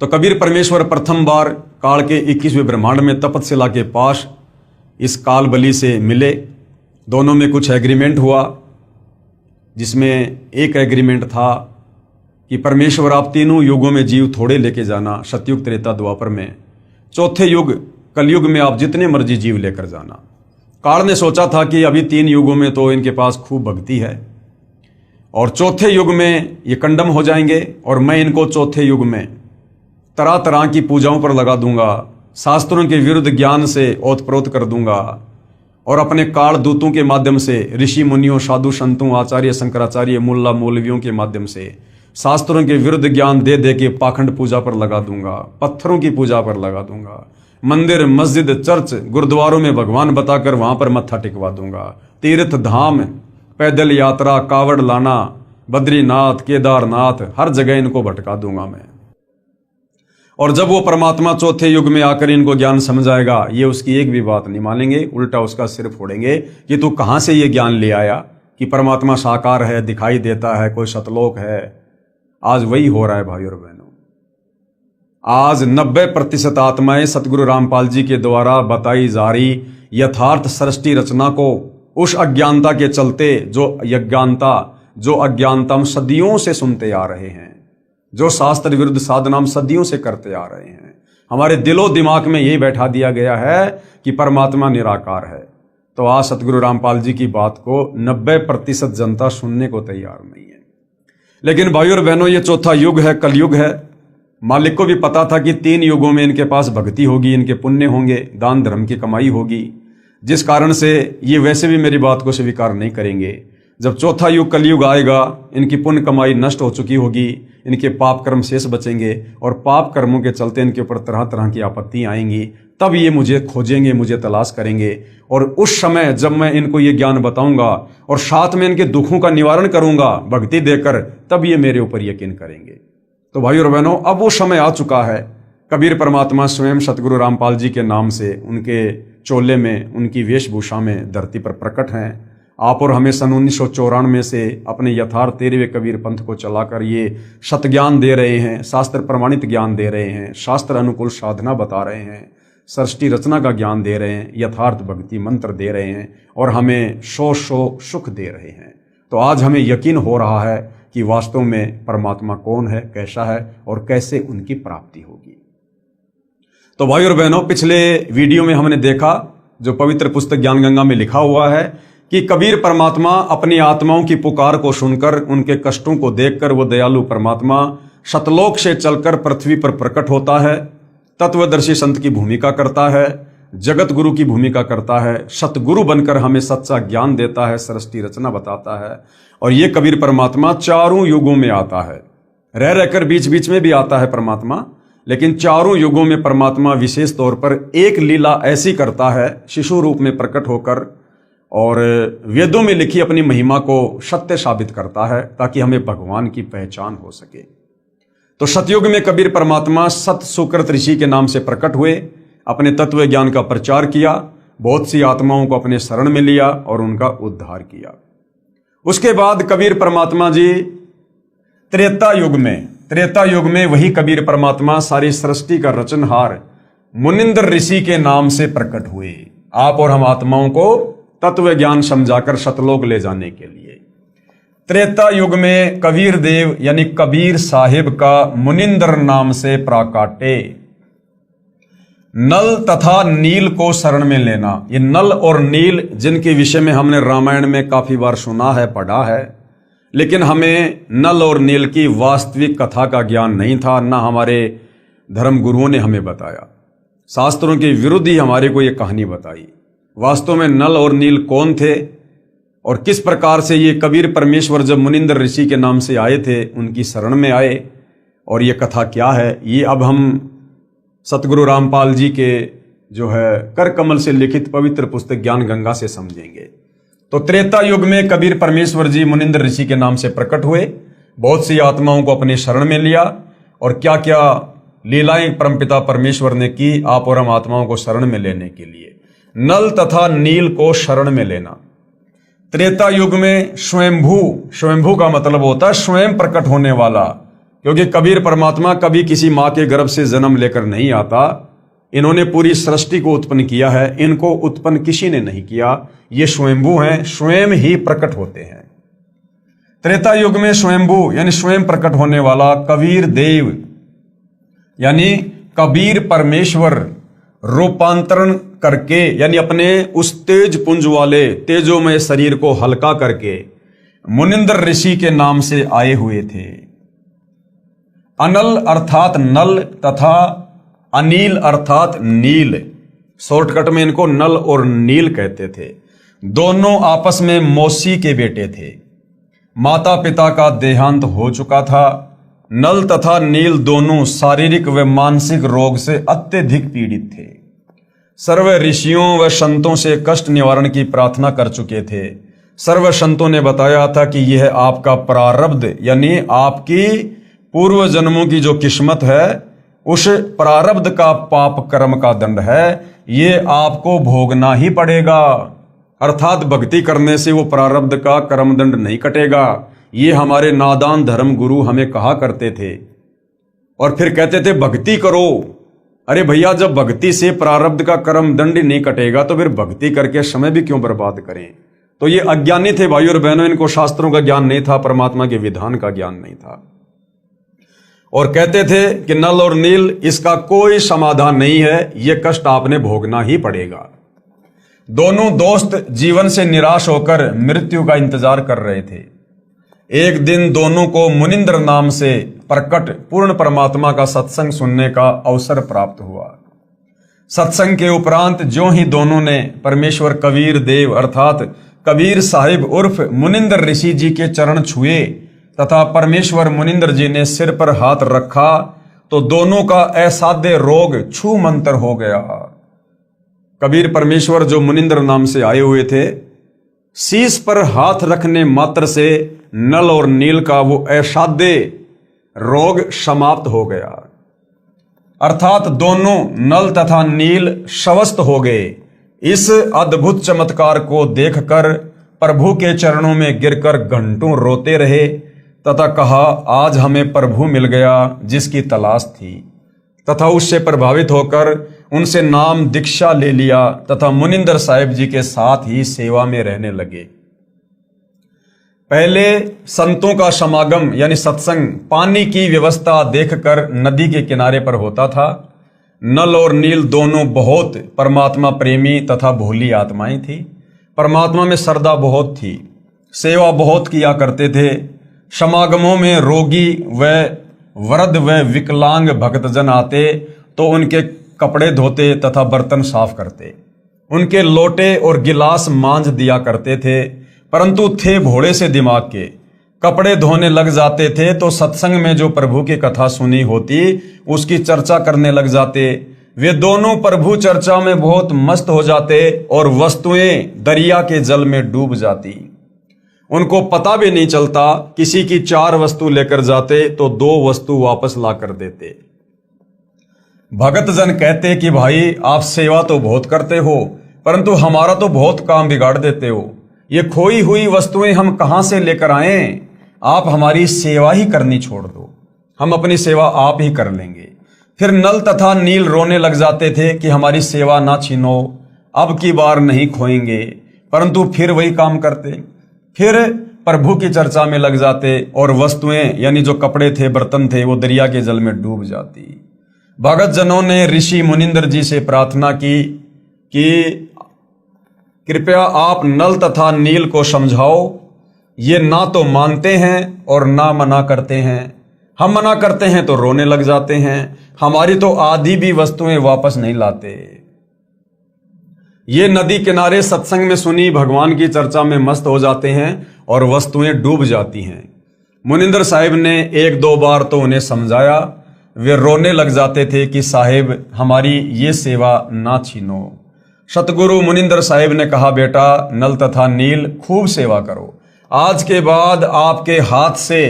तो कबीर परमेश्वर प्रथम बार काल के 21वें ब्रह्मांड में तपतशिला के पास इस काल बलि से मिले। दोनों में कुछ एग्रीमेंट हुआ, जिसमें एक एग्रीमेंट था कि परमेश्वर आप तीनों युगों में जीव थोड़े लेके जाना, सतयुग त्रेता द्वापर में, चौथे युग कलयुग में आप जितने मर्जी जीव लेकर जाना। काल ने सोचा था कि अभी 3 युगों में तो इनके पास खूब भक्ति है और चौथे युग में ये कंडम हो जाएंगे और मैं इनको चौथे युग में तरह तरह की पूजाओं पर लगा दूंगा, शास्त्रों के विरुद्ध ज्ञान से ओतप्रोत कर दूंगा और अपने काल दूतों के माध्यम से, ऋषि मुनियों, साधु संतों, आचार्य शंकराचार्य, मुल्ला मौलवियों के माध्यम से शास्त्रों के विरुद्ध ज्ञान दे दे के पाखंड पूजा पर लगा दूंगा, पत्थरों की पूजा पर लगा दूंगा, मंदिर, मस्जिद, चर्च, गुरुद्वारों में भगवान बताकर वहां पर मत्था टिकवा दूंगा, तीर्थ धाम, पैदल यात्रा, कावड़ लाना, बद्रीनाथ, केदारनाथ, हर जगह इनको भटका दूंगा मैं। और जब वो परमात्मा चौथे युग में आकर इनको ज्ञान समझाएगा, ये उसकी एक भी बात नहीं मानेंगे, उल्टा उसका सिर फोड़ेंगे कि तू कहां से ये ज्ञान ले आया कि परमात्मा साकार है, दिखाई देता है, कोई सतलोक है। आज वही हो रहा है भाइयों और बहनों। आज 90% आत्माएं सतगुरु रामपाल जी के द्वारा बताई जा रही यथार्थ सृष्टि रचना को उस अज्ञानता के चलते, जो अज्ञानता हम सदियों से सुनते आ रहे हैं, जो शास्त्र विरुद्ध साधना हम सदियों से करते आ रहे हैं, हमारे दिलो दिमाग में यही बैठा दिया गया है कि परमात्मा निराकार है। तो आज सतगुरु रामपाल जी की बात को 90% जनता सुनने को तैयार नहीं है। लेकिन भाइयों और बहनों, ये चौथा युग है, कलयुग है। मालिक को भी पता था कि 3 युगों में इनके पास भक्ति होगी, इनके पुण्य होंगे, दान धर्म की कमाई होगी, जिस कारण से ये वैसे भी मेरी बात को स्वीकार नहीं करेंगे। जब चौथा युग कलयुग आएगा, इनकी पुण्य कमाई नष्ट हो चुकी होगी, इनके पाप कर्म शेष बचेंगे और पाप कर्मों के चलते इनके ऊपर तरह तरह की आपत्ति आएंगी। तब ये मुझे खोजेंगे, मुझे तलाश करेंगे और उस समय जब मैं इनको ये ज्ञान बताऊंगा और साथ में इनके दुखों का निवारण करूंगा भक्ति देकर, तब ये मेरे ऊपर यकीन करेंगे। तो भाइयों और बहनों, अब वो समय आ चुका है। कबीर परमात्मा स्वयं सतगुरु रामपाल जी के नाम से, उनके चोले में, उनकी वेशभूषा में धरती पर प्रकट हैं। आप और हमें सन 1994 से अपने यथार्थ 13वें कबीर पंथ को चलाकर ये सतज्ञान दे रहे हैं, शास्त्र प्रमाणित ज्ञान दे रहे हैं, शास्त्र अनुकूल साधना बता रहे हैं, सृष्टि रचना का ज्ञान दे रहे हैं, यथार्थ भक्ति मंत्र दे रहे हैं और हमें सौ सुख दे रहे हैं। तो आज हमें यकीन हो रहा है कि वास्तव में परमात्मा कौन है, कैसा है और कैसे उनकी प्राप्ति होगी। तो भाई और बहनों, पिछले वीडियो में हमने देखा, जो पवित्र पुस्तक ज्ञान गंगा में लिखा हुआ है, कि कबीर परमात्मा अपनी आत्माओं की पुकार को सुनकर, उनके कष्टों को देखकर, वो दयालु परमात्मा सतलोक से चलकर पृथ्वी पर प्रकट होता है, तत्वदर्शी संत की भूमिका करता है, जगत गुरु की भूमिका करता है, सतगुरु बनकर हमें सच्चा ज्ञान देता है, सृष्टि रचना बताता है। और ये कबीर परमात्मा चारों युगों में आता है, रह रहकर बीच बीच में भी आता है परमात्मा, लेकिन चारों युगों में परमात्मा विशेष तौर पर एक लीला ऐसी करता है, शिशु रूप में प्रकट होकर, और वेदों में लिखी अपनी महिमा को सत्य साबित करता है, ताकि हमें भगवान की पहचान हो सके। तो सतयुग में कबीर परमात्मा सत सुकृत ऋषि के नाम से प्रकट हुए, अपने तत्व ज्ञान का प्रचार किया, बहुत सी आत्माओं को अपने शरण में लिया और उनका उद्धार किया। उसके बाद कबीर परमात्मा जी त्रेता युग में वही कबीर परमात्मा सारी सृष्टि का रचनहार मुनिंद्र ऋषि के नाम से प्रकट हुए, आप और हम आत्माओं को तत्व ज्ञान समझाकर सतलोक ले जाने के लिए। त्रेता युग में कबीर देव यानी कबीर साहिब का मुनिंद्र नाम से प्राकाटे, नल तथा नील को शरण में लेना। ये नल और नील जिनके विषय में हमने रामायण में काफी बार सुना है, पढ़ा है, लेकिन हमें नल और नील की वास्तविक कथा का ज्ञान नहीं था, ना हमारे धर्म गुरुओं ने हमें बताया। शास्त्रों के विरुद्ध ही हमारे को ये कहानी बताई। वास्तव में नल और नील कौन थे और किस प्रकार से ये कबीर परमेश्वर जब मुनिंद्र ऋषि के नाम से आए थे, उनकी शरण में आए, और ये कथा क्या है, ये अब हम सतगुरु रामपाल जी के जो है कर कमल से लिखित पवित्र पुस्तक ज्ञान गंगा से समझेंगे। तो त्रेता युग में कबीर परमेश्वर जी मुनिंद्र ऋषि के नाम से प्रकट हुए, बहुत सी आत्माओं को अपनी शरण में लिया और क्या क्या लीलाएं परमपिता परमेश्वर ने की आप और हम आत्माओं को शरण में लेने के लिए। नल तथा नील को शरण में लेना। त्रेता युग में स्वयंभू का मतलब होता है स्वयं प्रकट होने वाला, क्योंकि कबीर परमात्मा कभी किसी मां के गर्भ से जन्म लेकर नहीं आता। इन्होंने पूरी सृष्टि को उत्पन्न किया है, इनको उत्पन्न किसी ने नहीं किया। ये स्वयंभू हैं, स्वयं ही प्रकट होते हैं। त्रेता युग में स्वयंभू यानी स्वयं प्रकट होने वाला कबीर देव यानी कबीर परमेश्वर रूपांतरण करके यानी अपने उस तेज पुंज वाले तेजोमय शरीर को हल्का करके मुनिंद्र ऋषि के नाम से आए हुए थे। अनल अर्थात नल तथा अनील अर्थात नील, शॉर्टकट में इनको नल और नील कहते थे। दोनों आपस में मौसी के बेटे थे। माता पिता का देहांत हो चुका था। नल तथा नील दोनों शारीरिक व मानसिक रोग से अत्यधिक पीड़ित थे। सर्व ऋषियों व संतों से कष्ट निवारण की प्रार्थना कर चुके थे। सर्व संतों ने बताया था कि यह आपका प्रारब्ध यानी आपकी पूर्व जन्मों की जो किस्मत है, उस प्रारब्ध का पाप कर्म का दंड है, ये आपको भोगना ही पड़ेगा। अर्थात भक्ति करने से वो प्रारब्ध का कर्म दंड नहीं कटेगा। ये हमारे नादान धर्म गुरु हमें कहा करते थे और फिर कहते थे भक्ति करो। अरे भैया, जब भक्ति से प्रारब्ध का कर्म दंड नहीं कटेगा तो फिर भक्ति करके समय भी क्यों बर्बाद करें। तो ये अज्ञानी थे भाई और बहनों, इनको शास्त्रों का ज्ञान नहीं था, परमात्मा के विधान का ज्ञान नहीं था। और कहते थे कि नल और नील इसका कोई समाधान नहीं है, ये कष्ट आपने भोगना ही पड़ेगा। दोनों दोस्त जीवन से निराश होकर मृत्यु का इंतजार कर रहे थे। एक दिन दोनों को मुनिंद्र नाम से प्रकट पूर्ण परमात्मा का सत्संग सुनने का अवसर प्राप्त हुआ। सत्संग के उपरांत जो ही दोनों ने परमेश्वर कबीर देव अर्थात कबीर साहिब उर्फ मुनिंद्र ऋषि जी के चरण छुए तथा परमेश्वर मुनिंद्र जी ने सिर पर हाथ रखा तो दोनों का असाध्य रोग छू मंतर हो गया। कबीर परमेश्वर जो मुनिंद्र नाम से आए हुए थे, शीश पर हाथ रखने मात्र से नल और नील का वो असाध्य रोग समाप्त हो गया। अर्थात दोनों नल तथा नील स्वस्थ हो गए। इस अद्भुत चमत्कार को देखकर प्रभु के चरणों में गिरकर घंटों रोते रहे तथा कहा, आज हमें प्रभु मिल गया जिसकी तलाश थी। तथा उससे प्रभावित होकर उनसे नाम दीक्षा ले लिया तथा मुनिंद्र साहिब जी के साथ ही सेवा में रहने लगे। पहले संतों का समागम यानी सत्संग पानी की व्यवस्था देखकर नदी के किनारे पर होता था। नल और नील दोनों बहुत परमात्मा प्रेमी तथा भोली आत्माएं थी। परमात्मा में श्रद्धा बहुत थी, सेवा बहुत किया करते थे। समागमों में रोगी व वृद्ध व विकलांग भक्तजन आते तो उनके कपड़े धोते तथा बर्तन साफ करते, उनके लोटे और गिलास मांझ दिया करते थे। परंतु थे भोले से दिमाग के, कपड़े धोने लग जाते थे तो सत्संग में जो प्रभु की कथा सुनी होती उसकी चर्चा करने लग जाते। वे दोनों प्रभु चर्चा में बहुत मस्त हो जाते और वस्तुएं दरिया के जल में डूब जाती। उनको पता भी नहीं चलता, किसी की 4 वस्तु लेकर जाते तो 2 वस्तु वापस ला कर देते। भगत जन कहते कि भाई आप सेवा तो बहुत करते हो परंतु हमारा तो बहुत काम बिगाड़ देते हो, ये खोई हुई वस्तुएं हम कहां से लेकर आए, आप हमारी सेवा ही करनी छोड़ दो, हम अपनी सेवा आप ही कर लेंगे। फिर नल तथा नील रोने लग जाते थे कि हमारी सेवा ना छीनो, अब की बार नहीं खोएंगे, परंतु फिर वही काम करते। फिर प्रभु की चर्चा में लग जाते और वस्तुएं यानी जो कपड़े थे बर्तन थे वो दरिया के जल में डूब जाती। भगत जनों ने ऋषि मुनिंद्र जी से प्रार्थना की कि कृपया आप नल तथा नील को समझाओ, ये ना तो मानते हैं और ना मना करते हैं। हम मना करते हैं तो रोने लग जाते हैं, हमारी तो आधी भी वस्तुएं वापस नहीं लाते। ये नदी किनारे सत्संग में सुनी भगवान की चर्चा में मस्त हो जाते हैं और वस्तुएं डूब जाती हैं। मुनिंद्र साहिब ने 1-2 बार तो उन्हें समझाया वे रोने लग जाते थे कि साहिब हमारी ये सेवा ना छीनो। सतगुरु मुनिंदर साहिब ने कहा, बेटा नल तथा नील खूब सेवा करो। आज के बाद आपके हाथ से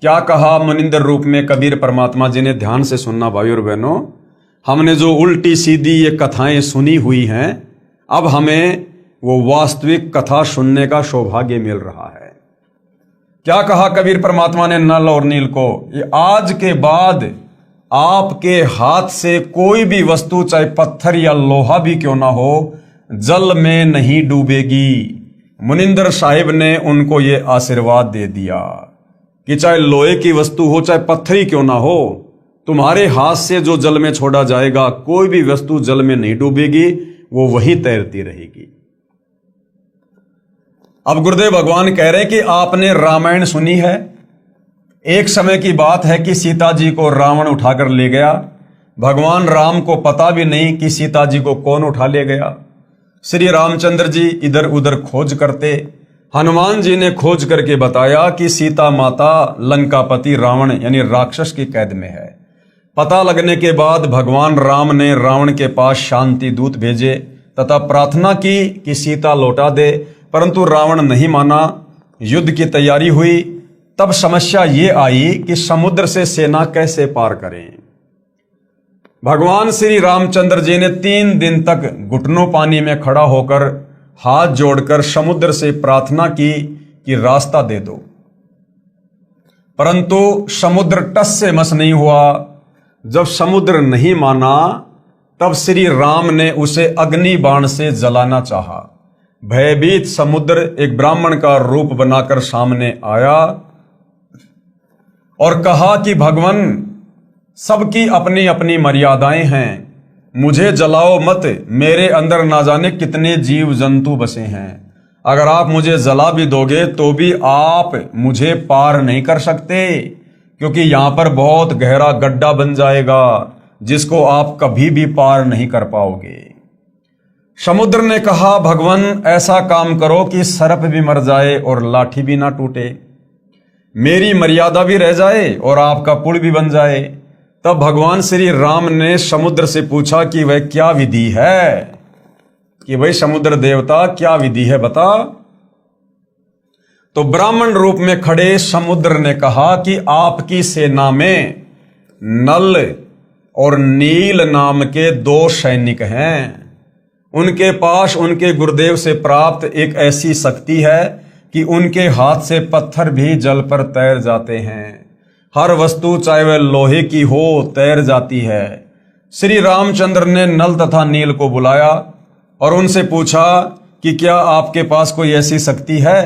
क्या कहा मुनिंदर रूप में कबीर परमात्मा जी ने, ध्यान से सुनना भाई और बहनों। हमने जो उल्टी सीधी ये कथाएं सुनी हुई हैं, अब हमें वो वास्तविक कथा सुनने का सौभाग्य मिल रहा है। क्या कहा कबीर परमात्मा ने नल और नील को, ये आज के बाद आपके हाथ से कोई भी वस्तु, चाहे पत्थर या लोहा भी क्यों ना हो, जल में नहीं डूबेगी। मुनिंदर साहिब ने उनको ये आशीर्वाद दे दिया कि चाहे लोहे की वस्तु हो, चाहे पत्थर ही क्यों ना हो, तुम्हारे हाथ से जो जल में छोड़ा जाएगा, कोई भी वस्तु जल में नहीं डूबेगी, वो वहीं तैरती रहेगी। अब गुरुदेव भगवान कह रहे हैं कि आपने रामायण सुनी है। एक समय की बात है कि सीता जी को रावण उठाकर ले गया। भगवान राम को पता भी नहीं कि सीता जी को कौन उठा ले गया। श्री रामचंद्र जी इधर उधर खोज करते, हनुमान जी ने खोज करके बताया कि सीता माता लंकापति रावण यानी राक्षस की कैद में है। पता लगने के बाद भगवान राम ने रावण के पास शांति दूत भेजे तथा प्रार्थना की कि सीता लौटा दे, परंतु रावण नहीं माना। युद्ध की तैयारी हुई। तब समस्या ये आई कि समुद्र से सेना कैसे पार करें। भगवान श्री रामचंद्र जी ने 3 दिन तक घुटनों पानी में खड़ा होकर हाथ जोड़कर समुद्र से प्रार्थना की कि रास्ता दे दो, परंतु समुद्र टस से मस नहीं हुआ। जब समुद्र नहीं माना, तब श्री राम ने उसे अग्नि बाण से जलाना चाहा। भयभीत समुद्र एक ब्राह्मण का रूप बनाकर सामने आया और कहा कि भगवान, सबकी अपनी अपनी मर्यादाएं हैं, मुझे जलाओ मत, मेरे अंदर ना जाने कितने जीव जंतु बसे हैं। अगर आप मुझे जला भी दोगे तो भी आप मुझे पार नहीं कर सकते, क्योंकि यहां पर बहुत गहरा गड्ढा बन जाएगा जिसको आप कभी भी पार नहीं कर पाओगे। समुद्र ने कहा, भगवान ऐसा काम करो कि सर्प भी मर जाए और लाठी भी ना टूटे, मेरी मर्यादा भी रह जाए और आपका पुल भी बन जाए। तब भगवान श्री राम ने समुद्र से पूछा कि वह क्या विधि है, कि भाई समुद्र देवता क्या विधि है बता। तो ब्राह्मण रूप में खड़े समुद्र ने कहा कि आपकी सेना में नल और नील नाम के 2 सैनिक हैं। उनके पास उनके गुरुदेव से प्राप्त एक ऐसी शक्ति है कि उनके हाथ से पत्थर भी जल पर तैर जाते हैं। हर वस्तु चाहे वह लोहे की हो तैर जाती है। श्री रामचंद्र ने नल तथा नील को बुलाया और उनसे पूछा कि क्या आपके पास कोई ऐसी शक्ति है।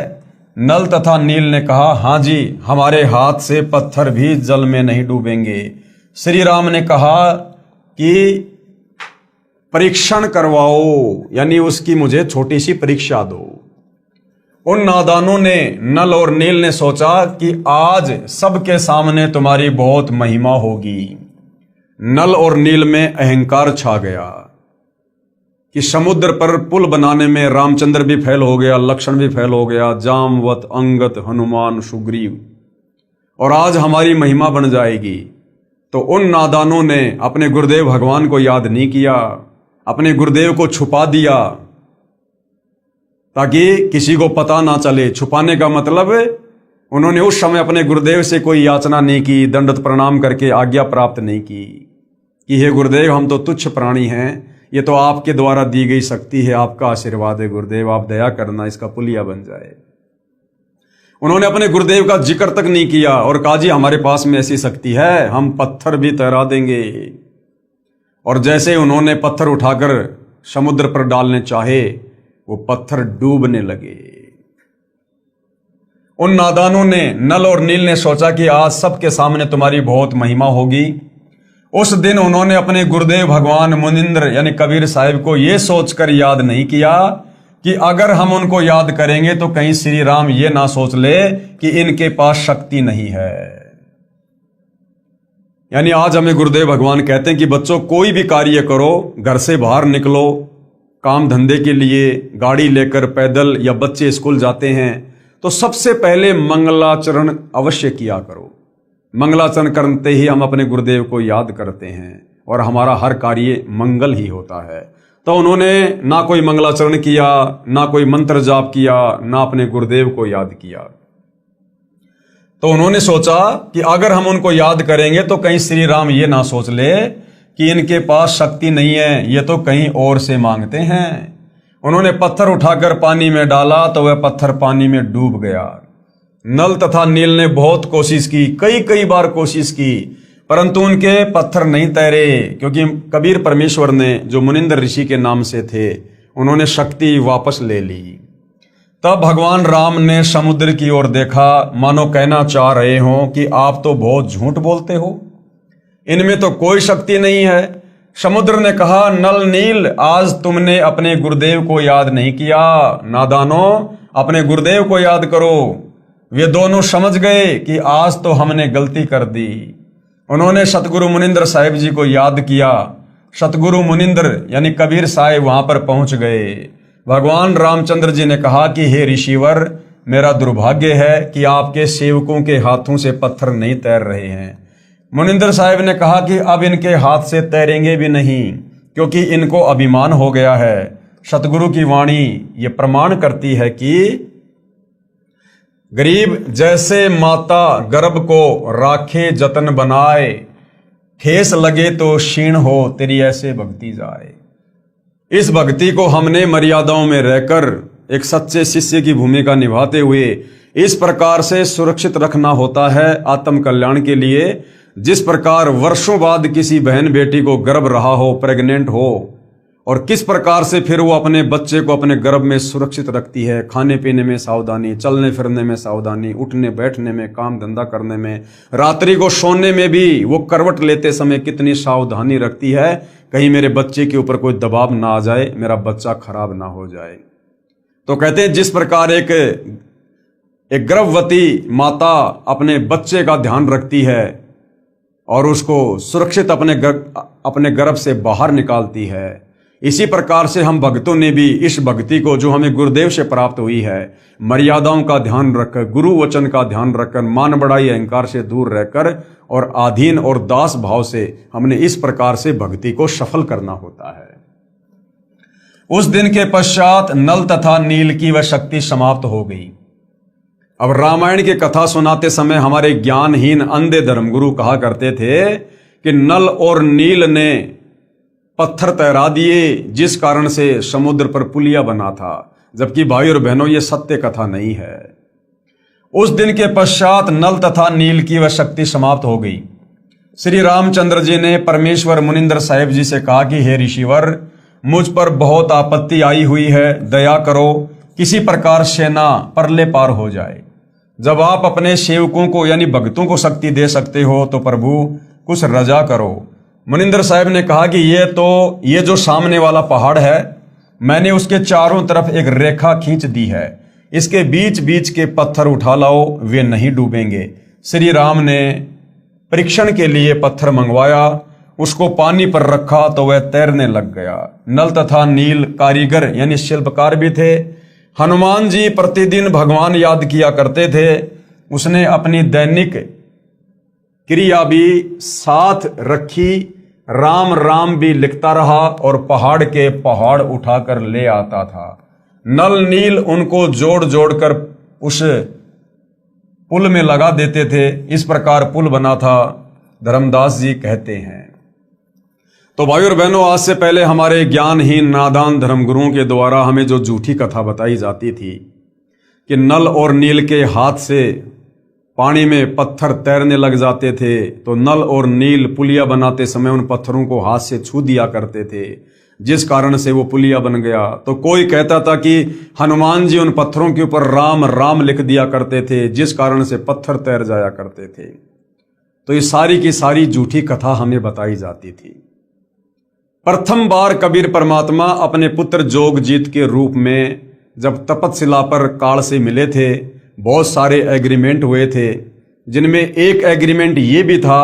नल तथा नील ने कहा, हाँ जी, हमारे हाथ से पत्थर भी जल में नहीं डूबेंगे। श्री राम ने कहा कि परीक्षण करवाओ, यानी उसकी मुझे छोटी सी परीक्षा दो। उन नादानों ने, नल और नील ने सोचा कि आज सबके सामने तुम्हारी बहुत महिमा होगी। नल और नील में अहंकार छा गया कि समुद्र पर पुल बनाने में रामचंद्र भी फेल हो गया, लक्ष्मण भी फेल हो गया, जामवत, अंगद, हनुमान, सुग्रीव, और आज हमारी महिमा बन जाएगी। तो उन नादानों ने अपने गुरुदेव भगवान को याद नहीं किया, अपने गुरुदेव को छुपा दिया ताकि किसी को पता ना चले। छुपाने का मतलब उन्होंने उस समय अपने गुरुदेव से कोई याचना नहीं की, दंडवत प्रणाम करके आज्ञा प्राप्त नहीं की कि हे गुरुदेव, हम तो तुच्छ प्राणी हैं, ये तो आपके द्वारा दी गई शक्ति है, आपका आशीर्वाद है गुरुदेव, आप दया करना, इसका पुलिया बन जाए। उन्होंने अपने गुरुदेव का जिक्र तक नहीं किया और कहा, जी हमारे पास में ऐसी शक्ति है, हम पत्थर भी तैरा देंगे। और जैसे उन्होंने पत्थर उठाकर समुद्र पर डालने चाहे, वो पत्थर डूबने लगे। उन नादानों ने, नल और नील ने सोचा कि आज सबके सामने तुम्हारी बहुत महिमा होगी। उस दिन उन्होंने अपने गुरुदेव भगवान मुनिंद्र यानी कबीर साहिब को यह सोचकर याद नहीं किया कि अगर हम उनको याद करेंगे तो कहीं श्री राम ये ना सोच ले कि इनके पास शक्ति नहीं है। यानी आज हमें गुरुदेव भगवान कहते हैं कि बच्चों, कोई भी कार्य करो, घर से बाहर निकलो काम धंधे के लिए, गाड़ी लेकर, पैदल, या बच्चे स्कूल जाते हैं तो सबसे पहले मंगलाचरण अवश्य किया करो। मंगलाचरण करते ही हम अपने गुरुदेव को याद करते हैं और हमारा हर कार्य मंगल ही होता है। तो उन्होंने ना कोई मंगलाचरण किया, ना कोई मंत्र जाप किया, ना अपने गुरुदेव को याद किया। तो उन्होंने सोचा कि अगर हम उनको याद करेंगे तो कहीं श्री राम ये ना सोच ले कि इनके पास शक्ति नहीं है, ये तो कहीं और से मांगते हैं। उन्होंने पत्थर उठाकर पानी में डाला तो वह पत्थर पानी में डूब गया। नल तथा नील ने बहुत कोशिश की, कई बार कोशिश की, परंतु उनके पत्थर नहीं तैरे, क्योंकि कबीर परमेश्वर ने, जो मुनिंदर ऋषि के नाम से थे, उन्होंने शक्ति वापस ले ली। तब भगवान राम ने समुद्र की ओर देखा, मानो कहना चाह रहे हो कि आप तो बहुत झूठ बोलते हो, इनमें तो कोई शक्ति नहीं है। समुद्र ने कहा, नल नील, आज तुमने अपने गुरुदेव को याद नहीं किया। नादानों, अपने गुरुदेव को याद करो। वे दोनों समझ गए कि आज तो हमने गलती कर दी। उन्होंने सतगुरु मुनिंदर साहिब जी को याद किया। सतगुरु मुनिंदर यानी कबीर साहिब वहां पर पहुंच गए। भगवान रामचंद्र जी ने कहा कि हे ऋषिवर, मेरा दुर्भाग्य है कि आपके सेवकों के हाथों से पत्थर नहीं तैर रहे हैं। मुनिंदर साहिब ने कहा कि अब इनके हाथ से तैरेंगे भी नहीं, क्योंकि इनको अभिमान हो गया है। सतगुरु की वाणी ये प्रमाण करती है कि गरीब जैसे माता गर्भ को राखे जतन बनाए, ठेस लगे तो क्षीण हो तेरी ऐसे भक्ति जाए। इस भक्ति को हमने मर्यादाओं में रहकर एक सच्चे शिष्य की भूमिका निभाते हुए इस प्रकार से सुरक्षित रखना होता है आत्म कल्याण के लिए, जिस प्रकार वर्षों बाद किसी बहन बेटी को गर्भ रहा हो, प्रेग्नेंट हो, और किस प्रकार से फिर वो अपने बच्चे को अपने गर्भ में सुरक्षित रखती है। खाने पीने में सावधानी, चलने फिरने में सावधानी, उठने बैठने में, काम धंधा करने में, रात्रि को सोने में भी वो करवट लेते समय कितनी सावधानी रखती है, कहीं मेरे बच्चे के ऊपर कोई दबाव ना आ जाए, मेरा बच्चा खराब ना हो जाए। तो कहते हैं जिस प्रकार एक गर्भवती माता अपने बच्चे का ध्यान रखती है और उसको सुरक्षित अपने गर्भ से बाहर निकालती है, इसी प्रकार से हम भक्तों ने भी इस भक्ति को जो हमें गुरुदेव से प्राप्त हुई है, मर्यादाओं का ध्यान रखकर, गुरु वचन का ध्यान रखकर, मान बढ़ाई अहंकार से दूर रहकर और आधीन और दास भाव से हमने इस प्रकार से भक्ति को सफल करना होता है। उस दिन के पश्चात नल तथा नील की वह शक्ति समाप्त हो गई। अब रामायण की कथा सुनाते समय हमारे ज्ञानहीन अंधे धर्मगुरु कहा करते थे कि नल और नील ने पत्थर तैरा दिए, जिस कारण से समुद्र पर पुलिया बना था, जबकि भाई और बहनों ये सत्य कथा नहीं है। उस दिन के पश्चात नल तथा नील की वह शक्ति समाप्त हो गई। श्री रामचंद्र जी ने परमेश्वर मुनिंदर साहिब जी से कहा कि हे ऋषिवर, मुझ पर बहुत आपत्ति आई हुई है, दया करो, किसी प्रकार सेना परले पार हो जाए। जब आप अपने सेवकों को यानी भक्तों को शक्ति दे सकते हो तो प्रभु कुछ रजा करो। मुनिंदर साहिब ने कहा कि ये जो सामने वाला पहाड़ है, मैंने उसके चारों तरफ एक रेखा खींच दी है, इसके बीच बीच के पत्थर उठा लाओ, वे नहीं डूबेंगे। श्री राम ने परीक्षण के लिए पत्थर मंगवाया, उसको पानी पर रखा तो वह तैरने लग गया। नल तथा नील कारीगर यानी शिल्पकार भी थे। हनुमान जी प्रतिदिन भगवान याद किया करते थे। उसने अपनी दैनिक क्रिया भी साथ रखी, राम राम भी लिखता रहा और पहाड़ के पहाड़ उठाकर ले आता था। नल नील उनको जोड़ जोड़कर उस पुल में लगा देते थे। इस प्रकार पुल बना था, धर्मदास जी कहते हैं। तो भाई और बहनों, आज से पहले हमारे ज्ञानहीन नादान धर्मगुरुओं के द्वारा हमें जो झूठी कथा बताई जाती थी कि नल और नील के हाथ से पानी में पत्थर तैरने लग जाते थे, तो नल और नील पुलिया बनाते समय उन पत्थरों को हाथ से छू दिया करते थे, जिस कारण से वो पुलिया बन गया। तो कोई कहता था कि हनुमान जी उन पत्थरों के ऊपर राम राम लिख दिया करते थे, जिस कारण से पत्थर तैर जाया करते थे। तो ये सारी की सारी झूठी कथा हमें बताई जाती थी। प्रथम बार कबीर परमात्मा अपने पुत्र जोगजीत के रूप में जब तपतशिला पर काल से मिले थे, बहुत सारे एग्रीमेंट हुए थे, जिनमें एक एग्रीमेंट ये भी था,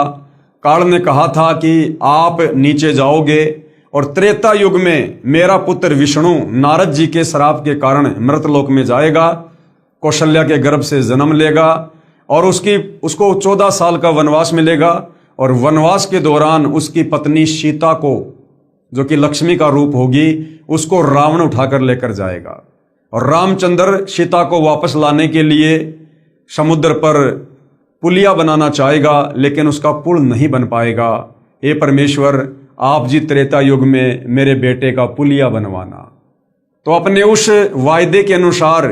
काल ने कहा था कि आप नीचे जाओगे और त्रेता युग में मेरा पुत्र विष्णु नारद जी के श्राप के कारण मृतलोक में जाएगा, कौशल्या के गर्भ से जन्म लेगा और उसको 14 साल का वनवास मिलेगा, और वनवास के दौरान उसकी पत्नी सीता को, जो कि लक्ष्मी का रूप होगी, उसको रावण उठाकर लेकर जाएगा। और रामचंद्र सीता को वापस लाने के लिए समुद्र पर पुलिया बनाना चाहेगा, लेकिन उसका पुल नहीं बन पाएगा। हे परमेश्वर, आप जी त्रेता युग में मेरे बेटे का पुलिया बनवाना। तो अपने उस वायदे के अनुसार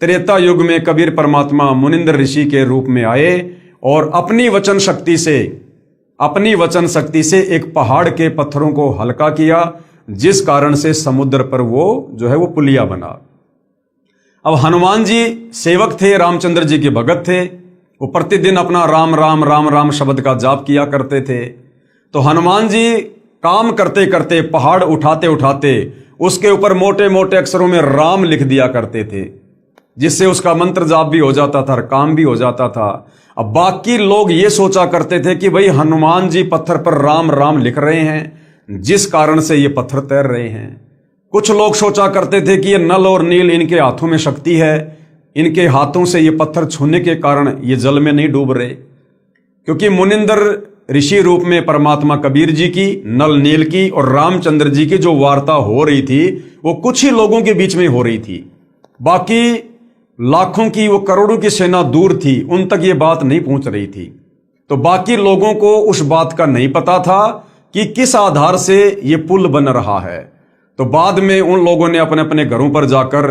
त्रेता युग में कबीर परमात्मा मुनिंद्र ऋषि के रूप में आए और अपनी वचन शक्ति से एक पहाड़ के पत्थरों को हल्का किया, जिस कारण से समुद्र पर वो पुलिया बना। अब हनुमान जी सेवक थे, रामचंद्र जी के भगत थे। वो प्रतिदिन अपना राम राम राम राम शब्द का जाप किया करते थे। तो हनुमान जी काम करते करते, पहाड़ उठाते उठाते उसके ऊपर मोटे मोटे अक्षरों में राम लिख दिया करते थे, जिससे उसका मंत्र जाप भी हो जाता था और काम भी हो जाता था। अब बाकी लोग ये सोचा करते थे कि भाई हनुमान जी पत्थर पर राम राम लिख रहे हैं, जिस कारण से ये पत्थर तैर रहे हैं। कुछ लोग सोचा करते थे कि ये नल और नील इनके हाथों में शक्ति है, इनके हाथों से ये पत्थर छूने के कारण ये जल में नहीं डूब रहे। क्योंकि मुनिंद्र ऋषि रूप में परमात्मा कबीर जी की, नल नील की और रामचंद्र जी की जो वार्ता हो रही थी, वो कुछ ही लोगों के बीच में हो रही थी। बाकी लाखों की, वो करोड़ों की सेना दूर थी, उन तक ये बात नहीं पहुंच रही थी। तो बाकी लोगों को उस बात का नहीं पता था कि किस आधार से ये पुल बन रहा है। तो बाद में उन लोगों ने अपने अपने घरों पर जाकर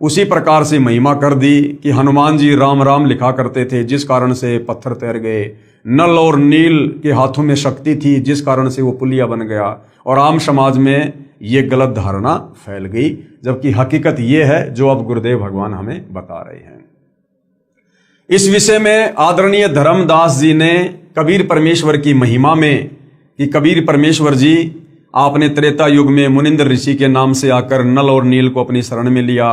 उसी प्रकार से महिमा कर दी कि हनुमान जी राम राम लिखा करते थे, जिस कारण से पत्थर तैर गए। नल और नील के हाथों में शक्ति थी, जिस कारण से वो पुलिया बन गया। और आम समाज में ये गलत धारणा फैल गई, जबकि हकीकत ये है जो अब गुरुदेव भगवान हमें बता रहे हैं। इस विषय में आदरणीय धर्मदास जी ने कबीर परमेश्वर की महिमा में, कि कबीर परमेश्वर जी आपने त्रेता युग में मुनिंद्र ऋषि के नाम से आकर नल और नील को अपनी शरण में लिया।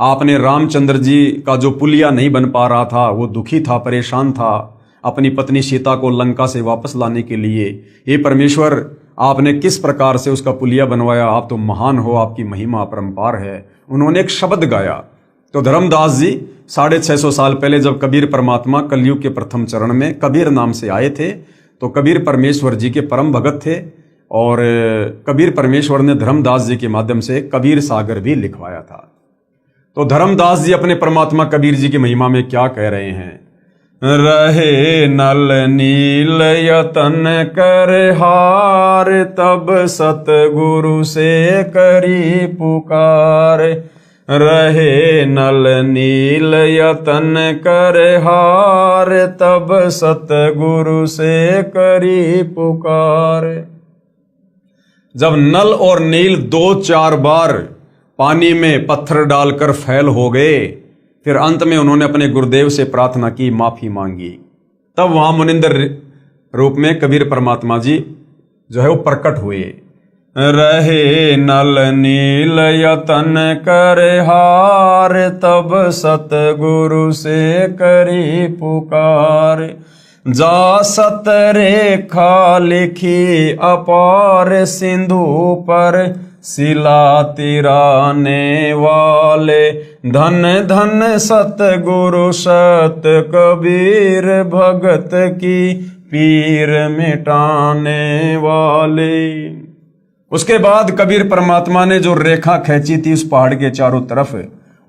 आपने रामचंद्र जी का जो पुलिया नहीं बन पा रहा था, वो दुखी था, परेशान था, अपनी पत्नी सीता को लंका से वापस लाने के लिए। हे परमेश्वर, आपने किस प्रकार से उसका पुलिया बनवाया, आप तो महान हो, आपकी महिमा अपरंपार है। उन्होंने एक शब्द गाया। तो धर्मदास जी 650 साल पहले जब कबीर परमात्मा कलयुग के प्रथम चरण में कबीर नाम से आए थे, तो कबीर परमेश्वर जी के परम भगत थे, और कबीर परमेश्वर ने धर्मदास जी के माध्यम से कबीर सागर भी लिखवाया था। तो धर्मदास जी अपने परमात्मा कबीर जी की महिमा में क्या कह रहे हैं? रहे नल नील यतन कर हार, तब सतगुरु से करी पुकार। रहे नल नील यतन कर हार, तब सतगुरु से करी पुकार। जब नल और नील 2-4 बार पानी में पत्थर डालकर फैल हो गए, फिर अंत में उन्होंने अपने गुरुदेव से प्रार्थना की, माफी मांगी। तब वहां मुनिंद्र रूप में कबीर परमात्मा जी वो प्रकट हुए। रहे नल नील यतन कर हार, तब सतगुरु से करी पुकार। जा सत रेखा लिखी अपार, सिंधु पर शिला तिराने वाले। धन धन सतगुरु सत कबीर, भगत की पीर मिटाने वाले। उसके बाद कबीर परमात्मा ने जो रेखा खींची थी उस पहाड़ के चारों तरफ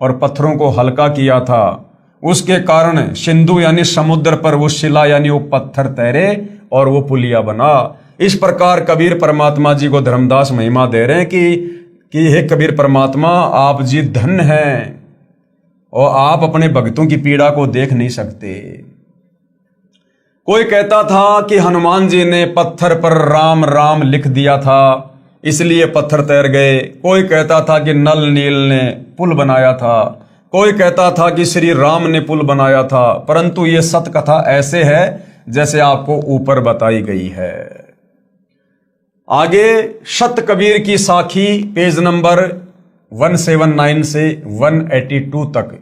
और पत्थरों को हल्का किया था, उसके कारण सिंधु यानी समुद्र पर वो शिला यानी वो पत्थर तैरे और वो पुलिया बना। इस प्रकार कबीर परमात्मा जी को धर्मदास महिमा दे रहे हैं कि हे कबीर परमात्मा, आप जी धन्य हैं और आप अपने भक्तों की पीड़ा को देख नहीं सकते। कोई कहता था कि हनुमान जी ने पत्थर पर राम राम लिख दिया था, इसलिए पत्थर तैर गए। कोई कहता था कि नल नील ने पुल बनाया था। कोई कहता था कि श्री राम ने पुल बनाया था। परंतु ये सत कथा ऐसे है जैसे आपको ऊपर बताई गई है। आगे सत कबीर की साखी पेज नंबर 179 से 182 तक।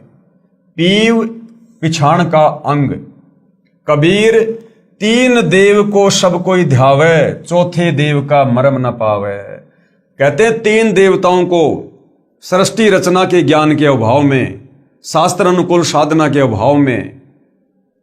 पीव पिछाण का अंग। कबीर तीन देव को सब कोई ध्यावे, चौथे देव का मरम न पावे। कहते हैं तीन देवताओं को सृष्टि रचना के ज्ञान के अभाव में, शास्त्र अनुकूल साधना के अभाव में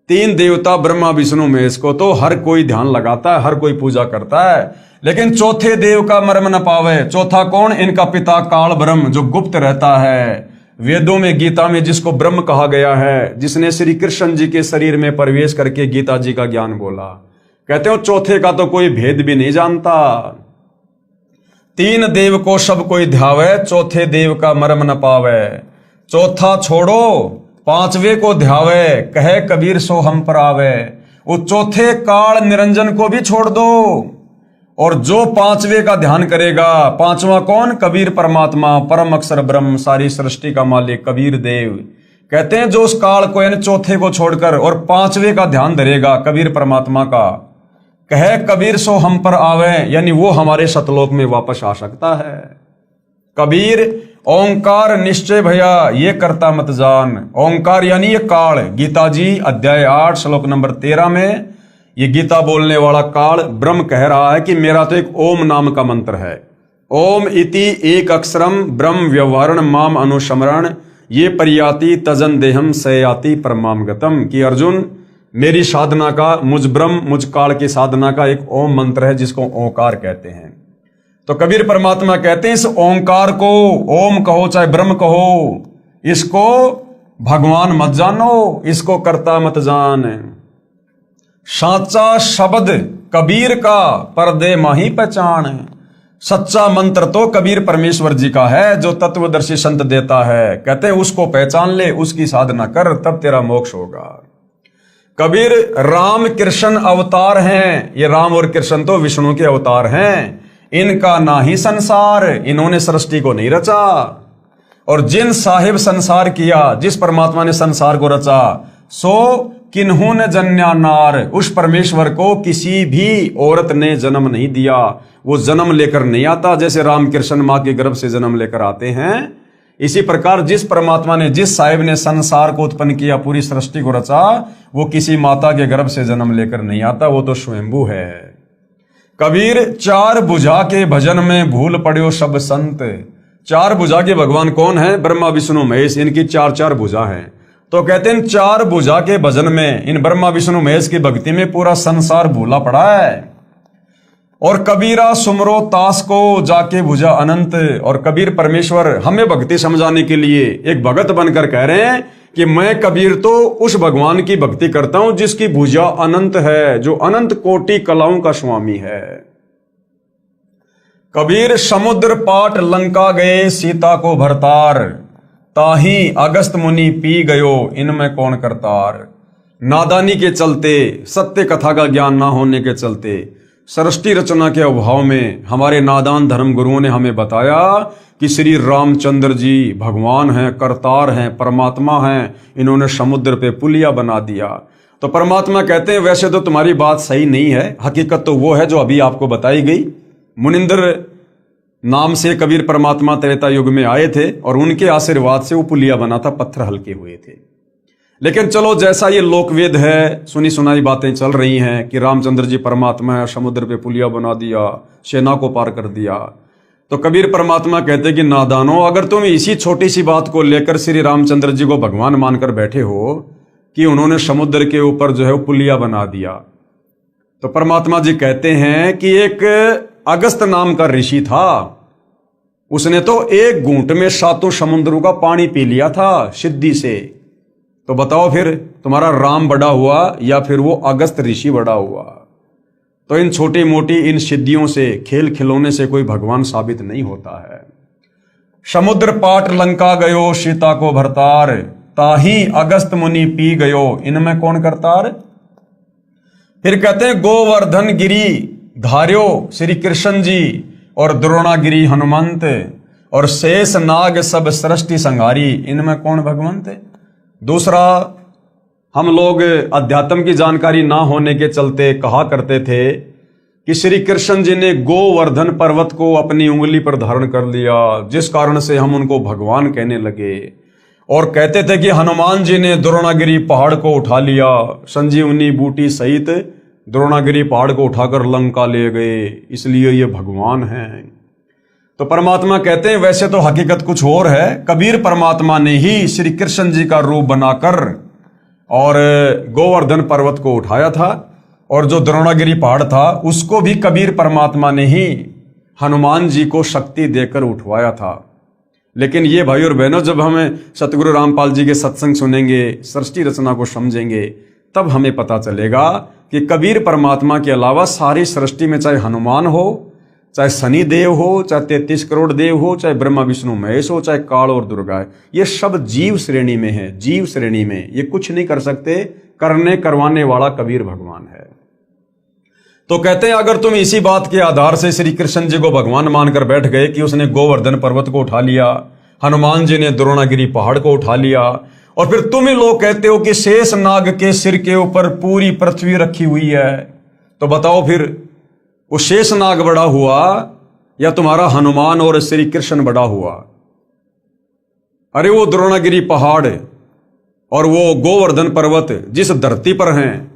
तीन देवता ब्रह्मा विष्णु महेश को तो हर कोई ध्यान लगाता है, हर कोई पूजा करता है, लेकिन चौथे देव का मर्म न पावे। चौथा कौन? इनका पिता काल ब्रह्म, जो गुप्त रहता है। वेदों में, गीता में जिसको ब्रह्म कहा गया है, जिसने श्री कृष्ण जी के शरीर में प्रवेश करके गीता जी का ज्ञान बोला, कहते हो चौथे का तो कोई भेद भी नहीं जानता। तीन देव को सब कोई ध्यावे, चौथे देव का मर्म न पावे। चौथा छोड़ो, पांचवे को ध्यावे, कहे कबीर सो हम पर आवे। वो चौथे काल निरंजन को भी छोड़ दो, और जो पांचवे का ध्यान करेगा, पांचवा कौन? कबीर परमात्मा, परम अक्षर ब्रह्म, सारी सृष्टि का मालिक कबीर देव। कहते हैं जो उस काल को यानी चौथे को छोड़कर और पांचवे का ध्यान धरेगा, कबीर परमात्मा का, कहे कबीर सो हम पर आवे, यानी वो हमारे सतलोक में वापस आ सकता है। कबीर ओंकार निश्चय भैया ये करता मत जान। ओंकार यानी ये काल। गीता जी अध्याय 8 श्लोक नंबर 13 में ये गीता बोलने वाला काल ब्रह्म कह रहा है कि मेरा तो एक ओम नाम का मंत्र है। ओम इति एक अक्षरम ब्रह्म व्यवहारण माम अनुस्मरण ये परियाति तजन देहम सयाति परमाम गतम। कि अर्जुन, मेरी साधना का, मुझ ब्रह्म, मुझ काल की साधना का एक ओम मंत्र है जिसको ओंकार कहते हैं। तो कबीर परमात्मा कहते हैं इस ओंकार को, ओम कहो चाहे ब्रह्म कहो, इसको भगवान मत जानो, इसको करता मत जान। साचा शब्द कबीर का पर्दे माही पहचान। सच्चा मंत्र तो कबीर परमेश्वर जी का है, जो तत्वदर्शी संत देता है। कहते हैं उसको पहचान ले, उसकी साधना कर, तब तेरा मोक्ष होगा। कबीर राम कृष्ण अवतार हैं। ये राम और कृष्ण तो विष्णु के अवतार हैं। इनका ना ही संसार, इन्होंने सृष्टि को नहीं रचा। और जिन साहिब संसार किया, जिस परमात्मा ने संसार को रचा, सो किन्हों ने जन्या नार, उस परमेश्वर को किसी भी औरत ने जन्म नहीं दिया। वो जन्म लेकर नहीं आता, जैसे राम कृष्ण माँ के गर्भ से जन्म लेकर आते हैं। इसी प्रकार जिस परमात्मा ने, जिस साहिब ने संसार को उत्पन्न किया, पूरी सृष्टि को रचा, वो किसी माता के गर्भ से जन्म लेकर नहीं आता, वो तो स्वयंभू है। कबीर चार भुजा के भजन में भूल पड़ो सब संत। चार भुजा के भगवान कौन है? ब्रह्मा विष्णु महेश। इनकी चार चार भुजा हैं। तो कहते हैं चार भुजा के भजन में, इन ब्रह्मा विष्णु महेश की भक्ति में पूरा संसार भूला पड़ा है। और कबीरा सुमरो तास को जाके भुजा अनंत। और कबीर परमेश्वर हमें भक्ति समझाने के लिए एक भगत बनकर कह रहे हैं कि मैं कबीर तो उस भगवान की भक्ति करता हूं जिसकी भुजा अनंत है, जो अनंत कोटि कलाओं का स्वामी है। कबीर समुद्र पाट लंका गए सीता को भरतार, ताही अगस्त मुनि पी गयो इनमें कौन करतार। नादानी के चलते, सत्य कथा का ज्ञान ना होने के चलते, सृष्टि रचना के अभाव में हमारे नादान धर्म गुरुओं ने हमें बताया कि श्री रामचंद्र जी भगवान हैं, करतार हैं, परमात्मा हैं। इन्होंने समुद्र पे पुलिया बना दिया। तो परमात्मा कहते हैं वैसे तो तुम्हारी बात सही नहीं है, हकीकत तो वो है जो अभी आपको बताई गई। मुनिंदर नाम से कबीर परमात्मा त्रेता युग में आए थे और उनके आशीर्वाद से वो पुलिया बना था, पत्थर हल्के हुए थे। लेकिन चलो, जैसा ये लोकवेद है, सुनी सुनाई बातें चल रही हैं कि रामचंद्र जी परमात्मा है, समुद्र पे पुलिया बना दिया, सेना को पार कर दिया। तो कबीर परमात्मा कहते कि नादानो, अगर तुम इसी छोटी सी बात को लेकर श्री रामचंद्र जी को भगवान मानकर बैठे हो कि उन्होंने समुद्र के ऊपर जो है वो पुलिया बना दिया, तो परमात्मा जी कहते हैं कि एक अगस्त नाम का ऋषि था, उसने तो एक घूंट में 7 समुद्रों का पानी पी लिया था सिद्धि से। तो बताओ फिर तुम्हारा राम बड़ा हुआ या फिर वो अगस्त ऋषि बड़ा हुआ? तो इन छोटी मोटी इन सिद्धियों से, खेल खिलौने से कोई भगवान साबित नहीं होता है। समुद्र पाट लंका गयो सीता को भरतार, ताही अगस्त मुनि पी गयो इनमें कौन करतार। फिर कहते हैं गोवर्धन गिरी धार्यो श्री कृष्ण जी और द्रोणागिरी हनुमंत, और शेष नाग सब सृष्टि संहारी इनमें कौन भगवंत। दूसरा, हम लोग अध्यात्म की जानकारी ना होने के चलते कहा करते थे कि श्री कृष्ण जी ने गोवर्धन पर्वत को अपनी उंगली पर धारण कर लिया, जिस कारण से हम उनको भगवान कहने लगे। और कहते थे कि हनुमान जी ने द्रोणागिरी पहाड़ को उठा लिया, संजीवनी बूटी सहित द्रोणागिरी पहाड़ को उठाकर लंका ले गए, इसलिए ये भगवान हैं। तो परमात्मा कहते हैं वैसे तो हकीकत कुछ और है। कबीर परमात्मा ने ही श्री कृष्ण जी का रूप बनाकर और गोवर्धन पर्वत को उठाया था, और जो द्रोणागिरी पहाड़ था उसको भी कबीर परमात्मा ने ही हनुमान जी को शक्ति देकर उठवाया था। लेकिन ये भाई और बहनों, जब हमें सतगुरु रामपाल जी के सत्संग सुनेंगे, सृष्टि रचना को समझेंगे, तब हमें पता चलेगा कि कबीर परमात्मा के अलावा सारी सृष्टि में चाहे हनुमान हो, चाहे शनि देव हो, चाहे 33 करोड़ देव हो, चाहे ब्रह्मा विष्णु महेश हो, चाहे काल और दुर्गा है, ये सब जीव श्रेणी में है। जीव श्रेणी में ये कुछ नहीं कर सकते, करने करवाने वाला कबीर भगवान है। तो कहते हैं अगर तुम इसी बात के आधार से श्री कृष्ण जी को भगवान मानकर बैठ गए कि उसने गोवर्धन पर्वत को उठा लिया, हनुमान जी ने द्रोणागिरी पहाड़ को उठा लिया, और फिर तुम ही लोग कहते हो कि शेष नाग के सिर के ऊपर पूरी पृथ्वी रखी हुई है, तो बताओ फिर वो शेष नाग बड़ा हुआ या तुम्हारा हनुमान और श्री कृष्ण बड़ा हुआ? अरे वो द्रोणागिरी पहाड़ और वो गोवर्धन पर्वत जिस धरती पर हैं,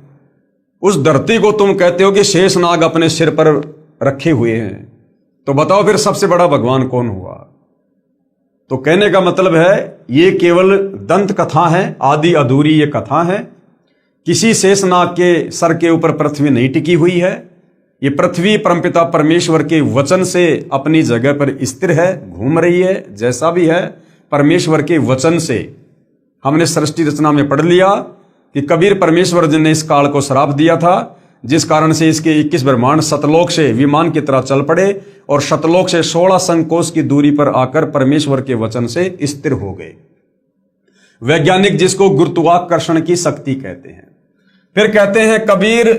उस धरती को तुम कहते हो कि शेष नाग अपने सिर पर रखे हुए हैं, तो बताओ फिर सबसे बड़ा भगवान कौन हुआ? तो कहने का मतलब है ये केवल दंत कथा है, आदि अधूरी ये कथा है। किसी शेष नाग के सर के ऊपर पृथ्वी नहीं टिकी हुई है। ये पृथ्वी परमपिता परमेश्वर के वचन से अपनी जगह पर स्थिर है, घूम रही है। जैसा भी है परमेश्वर के वचन से, हमने सृष्टि रचना में पढ़ लिया कि कबीर परमेश्वर जी ने इस काल को श्राप दिया था, जिस कारण से इसके 21 ब्रह्मांड सतलोक से विमान की तरह चल पड़े और सतलोक से 16 संकोश की दूरी पर आकर परमेश्वर के वचन से स्थिर हो गए। वैज्ञानिक जिसको गुरुत्वाकर्षण की शक्ति कहते हैं। फिर कहते हैं कबीर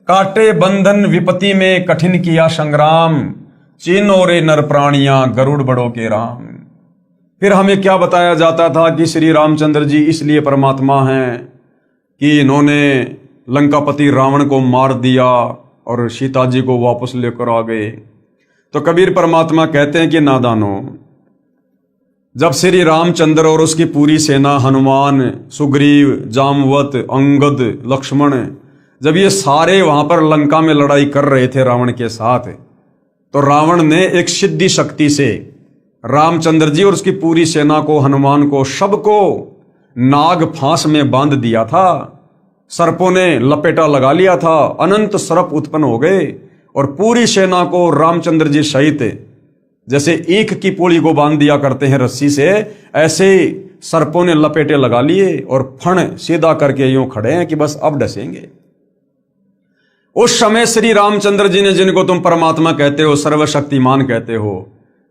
काटे बंधन विपत्ति में कठिन किया संग्राम, चीनो रे नर प्राणियां गरुड़ बड़ों के राम। फिर हमें क्या बताया जाता था कि श्री रामचंद्र जी इसलिए परमात्मा हैं कि इन्होंने लंकापति रावण को मार दिया और सीता जी को वापस लेकर आ गए। तो कबीर परमात्मा कहते हैं कि नादानो, जब श्री रामचंद्र और उसकी पूरी सेना हनुमान, सुग्रीव, जामवत, अंगद, लक्ष्मण, जब ये सारे वहां पर लंका में लड़ाई कर रहे थे रावण के साथ, तो रावण ने एक सिद्धि शक्ति से रामचंद्र जी और उसकी पूरी सेना को, हनुमान को, सबको नाग फांस में बांध दिया था। सर्पों ने लपेटा लगा लिया था, अनंत सर्प उत्पन्न हो गए और पूरी सेना को रामचंद्र जी सहित जैसे ईख की पुली को बांध दिया करते हैं रस्सी से, ऐसे सर्पों ने लपेटे लगा लिए और फण सीधा करके यूं खड़े हैं कि बस अब डसेंगे। उस समय श्री रामचंद्र जी ने, जिनको तुम परमात्मा कहते हो, सर्वशक्तिमान कहते हो,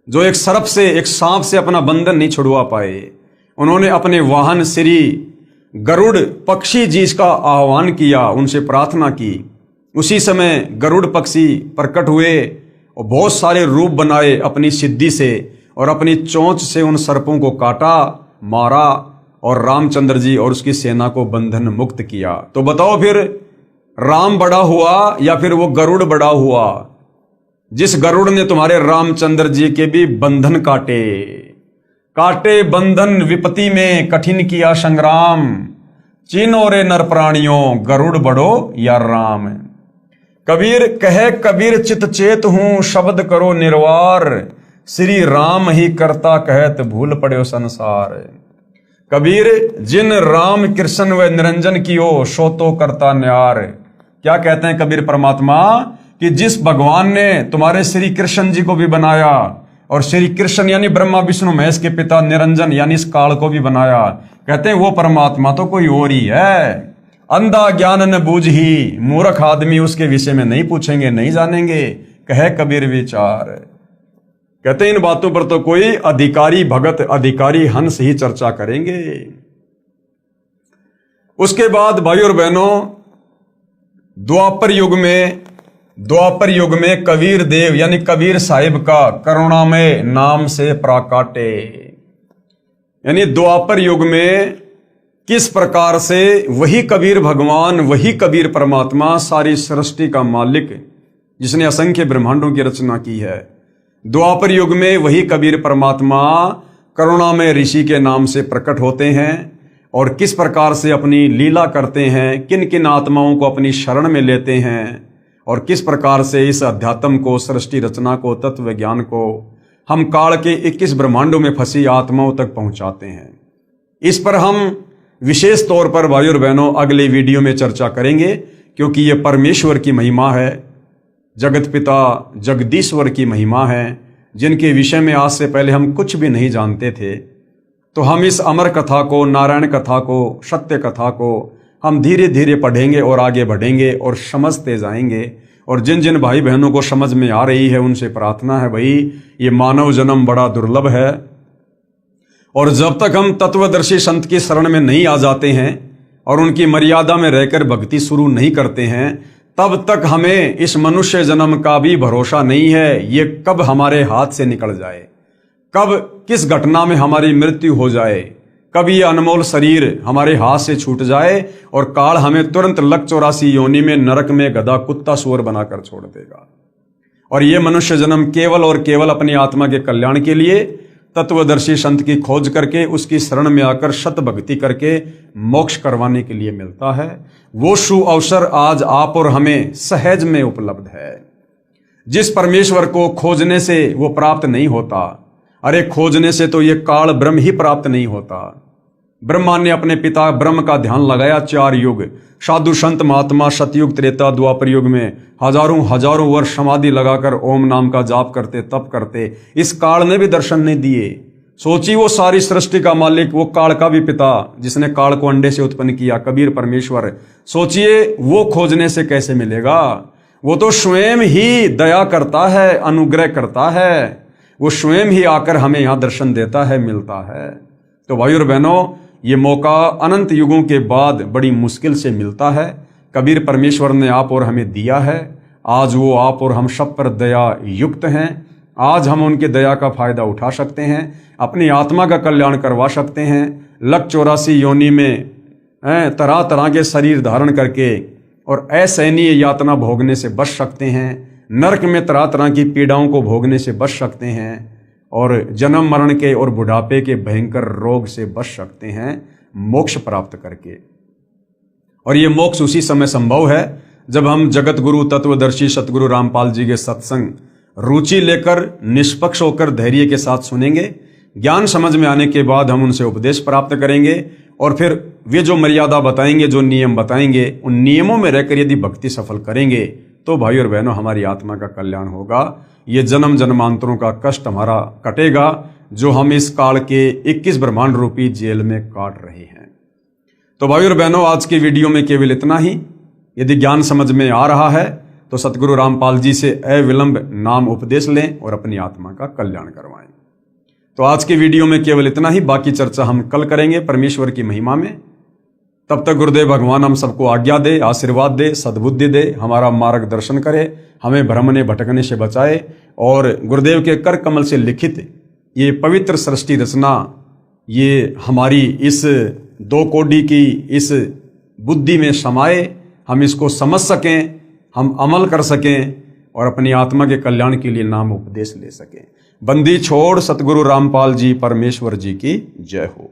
जो एक सर्प से, एक सांप से अपना बंधन नहीं छुड़वा पाए, उन्होंने अपने वाहन श्री गरुड़ पक्षी जी का आह्वान किया, उनसे प्रार्थना की। उसी समय गरुड़ पक्षी प्रकट हुए और बहुत सारे रूप बनाए अपनी सिद्धि से, और अपनी चोंच से उन सर्पों को काटा, मारा और रामचंद्र जी और उसकी सेना को बंधन मुक्त किया। तो बताओ फिर राम बड़ा हुआ या फिर वो गरुड़ बड़ा हुआ, जिस गरुड़ ने तुम्हारे रामचंद्र जी के भी बंधन काटे? काटे बंधन विपत्ति में कठिन किया संग्राम, चीनो रे नर प्राणियों गरुड़ बड़ो या राम। कबीर कहे कबीर चित चेत हूं शब्द करो निर्वार, श्री राम ही करता कहत भूल पड़े संसार। कबीर जिन राम कृष्ण व निरंजन कियो सो तो करता न्यार। क्या कहते हैं कबीर परमात्मा कि जिस भगवान ने तुम्हारे श्री कृष्ण जी को भी बनाया, और श्री कृष्ण यानी ब्रह्मा विष्णु महेश के पिता, निरंजन यानी इस काल को भी बनाया, कहते हैं वो परमात्मा तो कोई और ही है। अंधा ज्ञान न बूझ ही, मूर्ख आदमी उसके विषय में नहीं पूछेंगे, नहीं जानेंगे, कहे कबीर विचार। कहते हैं इन बातों पर तो कोई अधिकारी भगत, अधिकारी हंस ही चर्चा करेंगे। उसके बाद भाई और बहनों, द्वापर युग में कबीर देव यानी कबीर साहिब का करुणामय नाम से प्राकाटे, यानी द्वापर युग में किस प्रकार से वही कबीर भगवान, वही कबीर परमात्मा, सारी सृष्टि का मालिक, जिसने असंख्य ब्रह्मांडों की रचना की है, द्वापर युग में वही कबीर परमात्मा करुणामय ऋषि के नाम से प्रकट होते हैं और किस प्रकार से अपनी लीला करते हैं, किन किन आत्माओं को अपनी शरण में लेते हैं, और किस प्रकार से इस अध्यात्म को, सृष्टि रचना को, तत्व ज्ञान को हम काल के 21 ब्रह्मांडों में फंसी आत्माओं तक पहुंचाते हैं। इस पर हम विशेष तौर पर भाई और बहनों अगले वीडियो में चर्चा करेंगे, क्योंकि ये परमेश्वर की महिमा है, जगत पिता जगदीश्वर की महिमा है, जिनके विषय में आज से पहले हम कुछ भी नहीं जानते थे। तो हम इस अमर कथा को, नारायण कथा को, सत्य कथा को हम धीरे धीरे पढ़ेंगे और आगे बढ़ेंगे और समझते जाएंगे। और जिन जिन भाई बहनों को समझ में आ रही है उनसे प्रार्थना है, भाई ये मानव जन्म बड़ा दुर्लभ है, और जब तक हम तत्वदर्शी संत की शरण में नहीं आ जाते हैं और उनकी मर्यादा में रहकर भक्ति शुरू नहीं करते हैं, तब तक हमें इस मनुष्य जन्म का भी भरोसा नहीं है। ये कब हमारे हाथ से निकल जाए, कब किस घटना में हमारी मृत्यु हो जाए, कब ये अनमोल शरीर हमारे हाथ से छूट जाए और काल हमें तुरंत लक 84 योनि में, नरक में गधा कुत्ता सुअर बनाकर छोड़ देगा। और ये मनुष्य जन्म केवल और केवल अपनी आत्मा के कल्याण के लिए तत्वदर्शी संत की खोज करके, उसकी शरण में आकर सत भक्ति करके मोक्ष करवाने के लिए मिलता है। वो शु अवसर आज आप और हमें सहज में उपलब्ध है। जिस परमेश्वर को खोजने से वो प्राप्त नहीं होता, अरे खोजने से तो ये काल ब्रह्म ही प्राप्त नहीं होता। ब्रह्मा ने अपने पिता ब्रह्म का ध्यान लगाया 4 युग, साधु संत महात्मा सतयुग त्रेता द्वापर युग में हजारों हजारों वर्ष समाधि लगाकर ओम नाम का जाप करते, तप करते, इस काल ने भी दर्शन नहीं दिए। सोची वो सारी सृष्टि का मालिक, वो काल का भी पिता, जिसने काल को अंडे से उत्पन्न किया, कबीर परमेश्वर, सोचिए वो खोजने से कैसे मिलेगा। वो तो स्वयं ही दया करता है, अनुग्रह करता है, वो स्वयं ही आकर हमें यहां दर्शन देता है, मिलता है। तो भाई और बहनों, ये मौका अनंत युगों के बाद बड़ी मुश्किल से मिलता है। कबीर परमेश्वर ने आप और हमें दिया है। आज वो आप और हम सब पर दया युक्त हैं। आज हम उनकी दया का फायदा उठा सकते हैं, अपनी आत्मा का कल्याण करवा सकते हैं। लक 84 योनि में तरह तरह के शरीर धारण करके और असहनीय यातना भोगने से बच सकते हैं। नरक में तरह तरह की पीड़ाओं को भोगने से बच सकते हैं और जन्म मरण के और बुढ़ापे के भयंकर रोग से बच सकते हैं मोक्ष प्राप्त करके। और ये मोक्ष उसी समय संभव है जब हम जगत गुरु तत्वदर्शी सतगुरु रामपाल जी के सत्संग रुचि लेकर, निष्पक्ष होकर, धैर्य के साथ सुनेंगे। ज्ञान समझ में आने के बाद हम उनसे उपदेश प्राप्त करेंगे और फिर वे जो मर्यादा बताएंगे, जो नियम बताएंगे, उन नियमों में रहकर यदि भक्ति सफल करेंगे तो भाई और बहनों हमारी आत्मा का कल्याण होगा। ये जन्म जन्मांतरों का कष्ट हमारा कटेगा जो हम इस काल के 21 ब्रह्मांड रूपी जेल में काट रहे हैं। तो भाई और बहनों, आज की वीडियो में केवल इतना ही। यदि ज्ञान समझ में आ रहा है तो सतगुरु रामपाल जी से अविलंब नाम उपदेश लें और अपनी आत्मा का कल्याण करवाएं। तो आज की वीडियो में केवल इतना ही, बाकी चर्चा हम कल करेंगे परमेश्वर की महिमा में। तब तक गुरुदेव भगवान हम सबको आज्ञा दे, आशीर्वाद दे, सद्बुद्धि दे, हमारा मार्गदर्शन करे, हमें भ्रमने भटकने से बचाए और गुरुदेव के कर कमल से लिखित ये पवित्र सृष्टि रचना, ये हमारी इस 2 कोडी की इस बुद्धि में समाये, हम इसको समझ सकें, हम अमल कर सकें और अपनी आत्मा के कल्याण के लिए नाम उपदेश ले सकें। बंदी छोड़ सतगुरु रामपाल जी परमेश्वर जी की जय हो।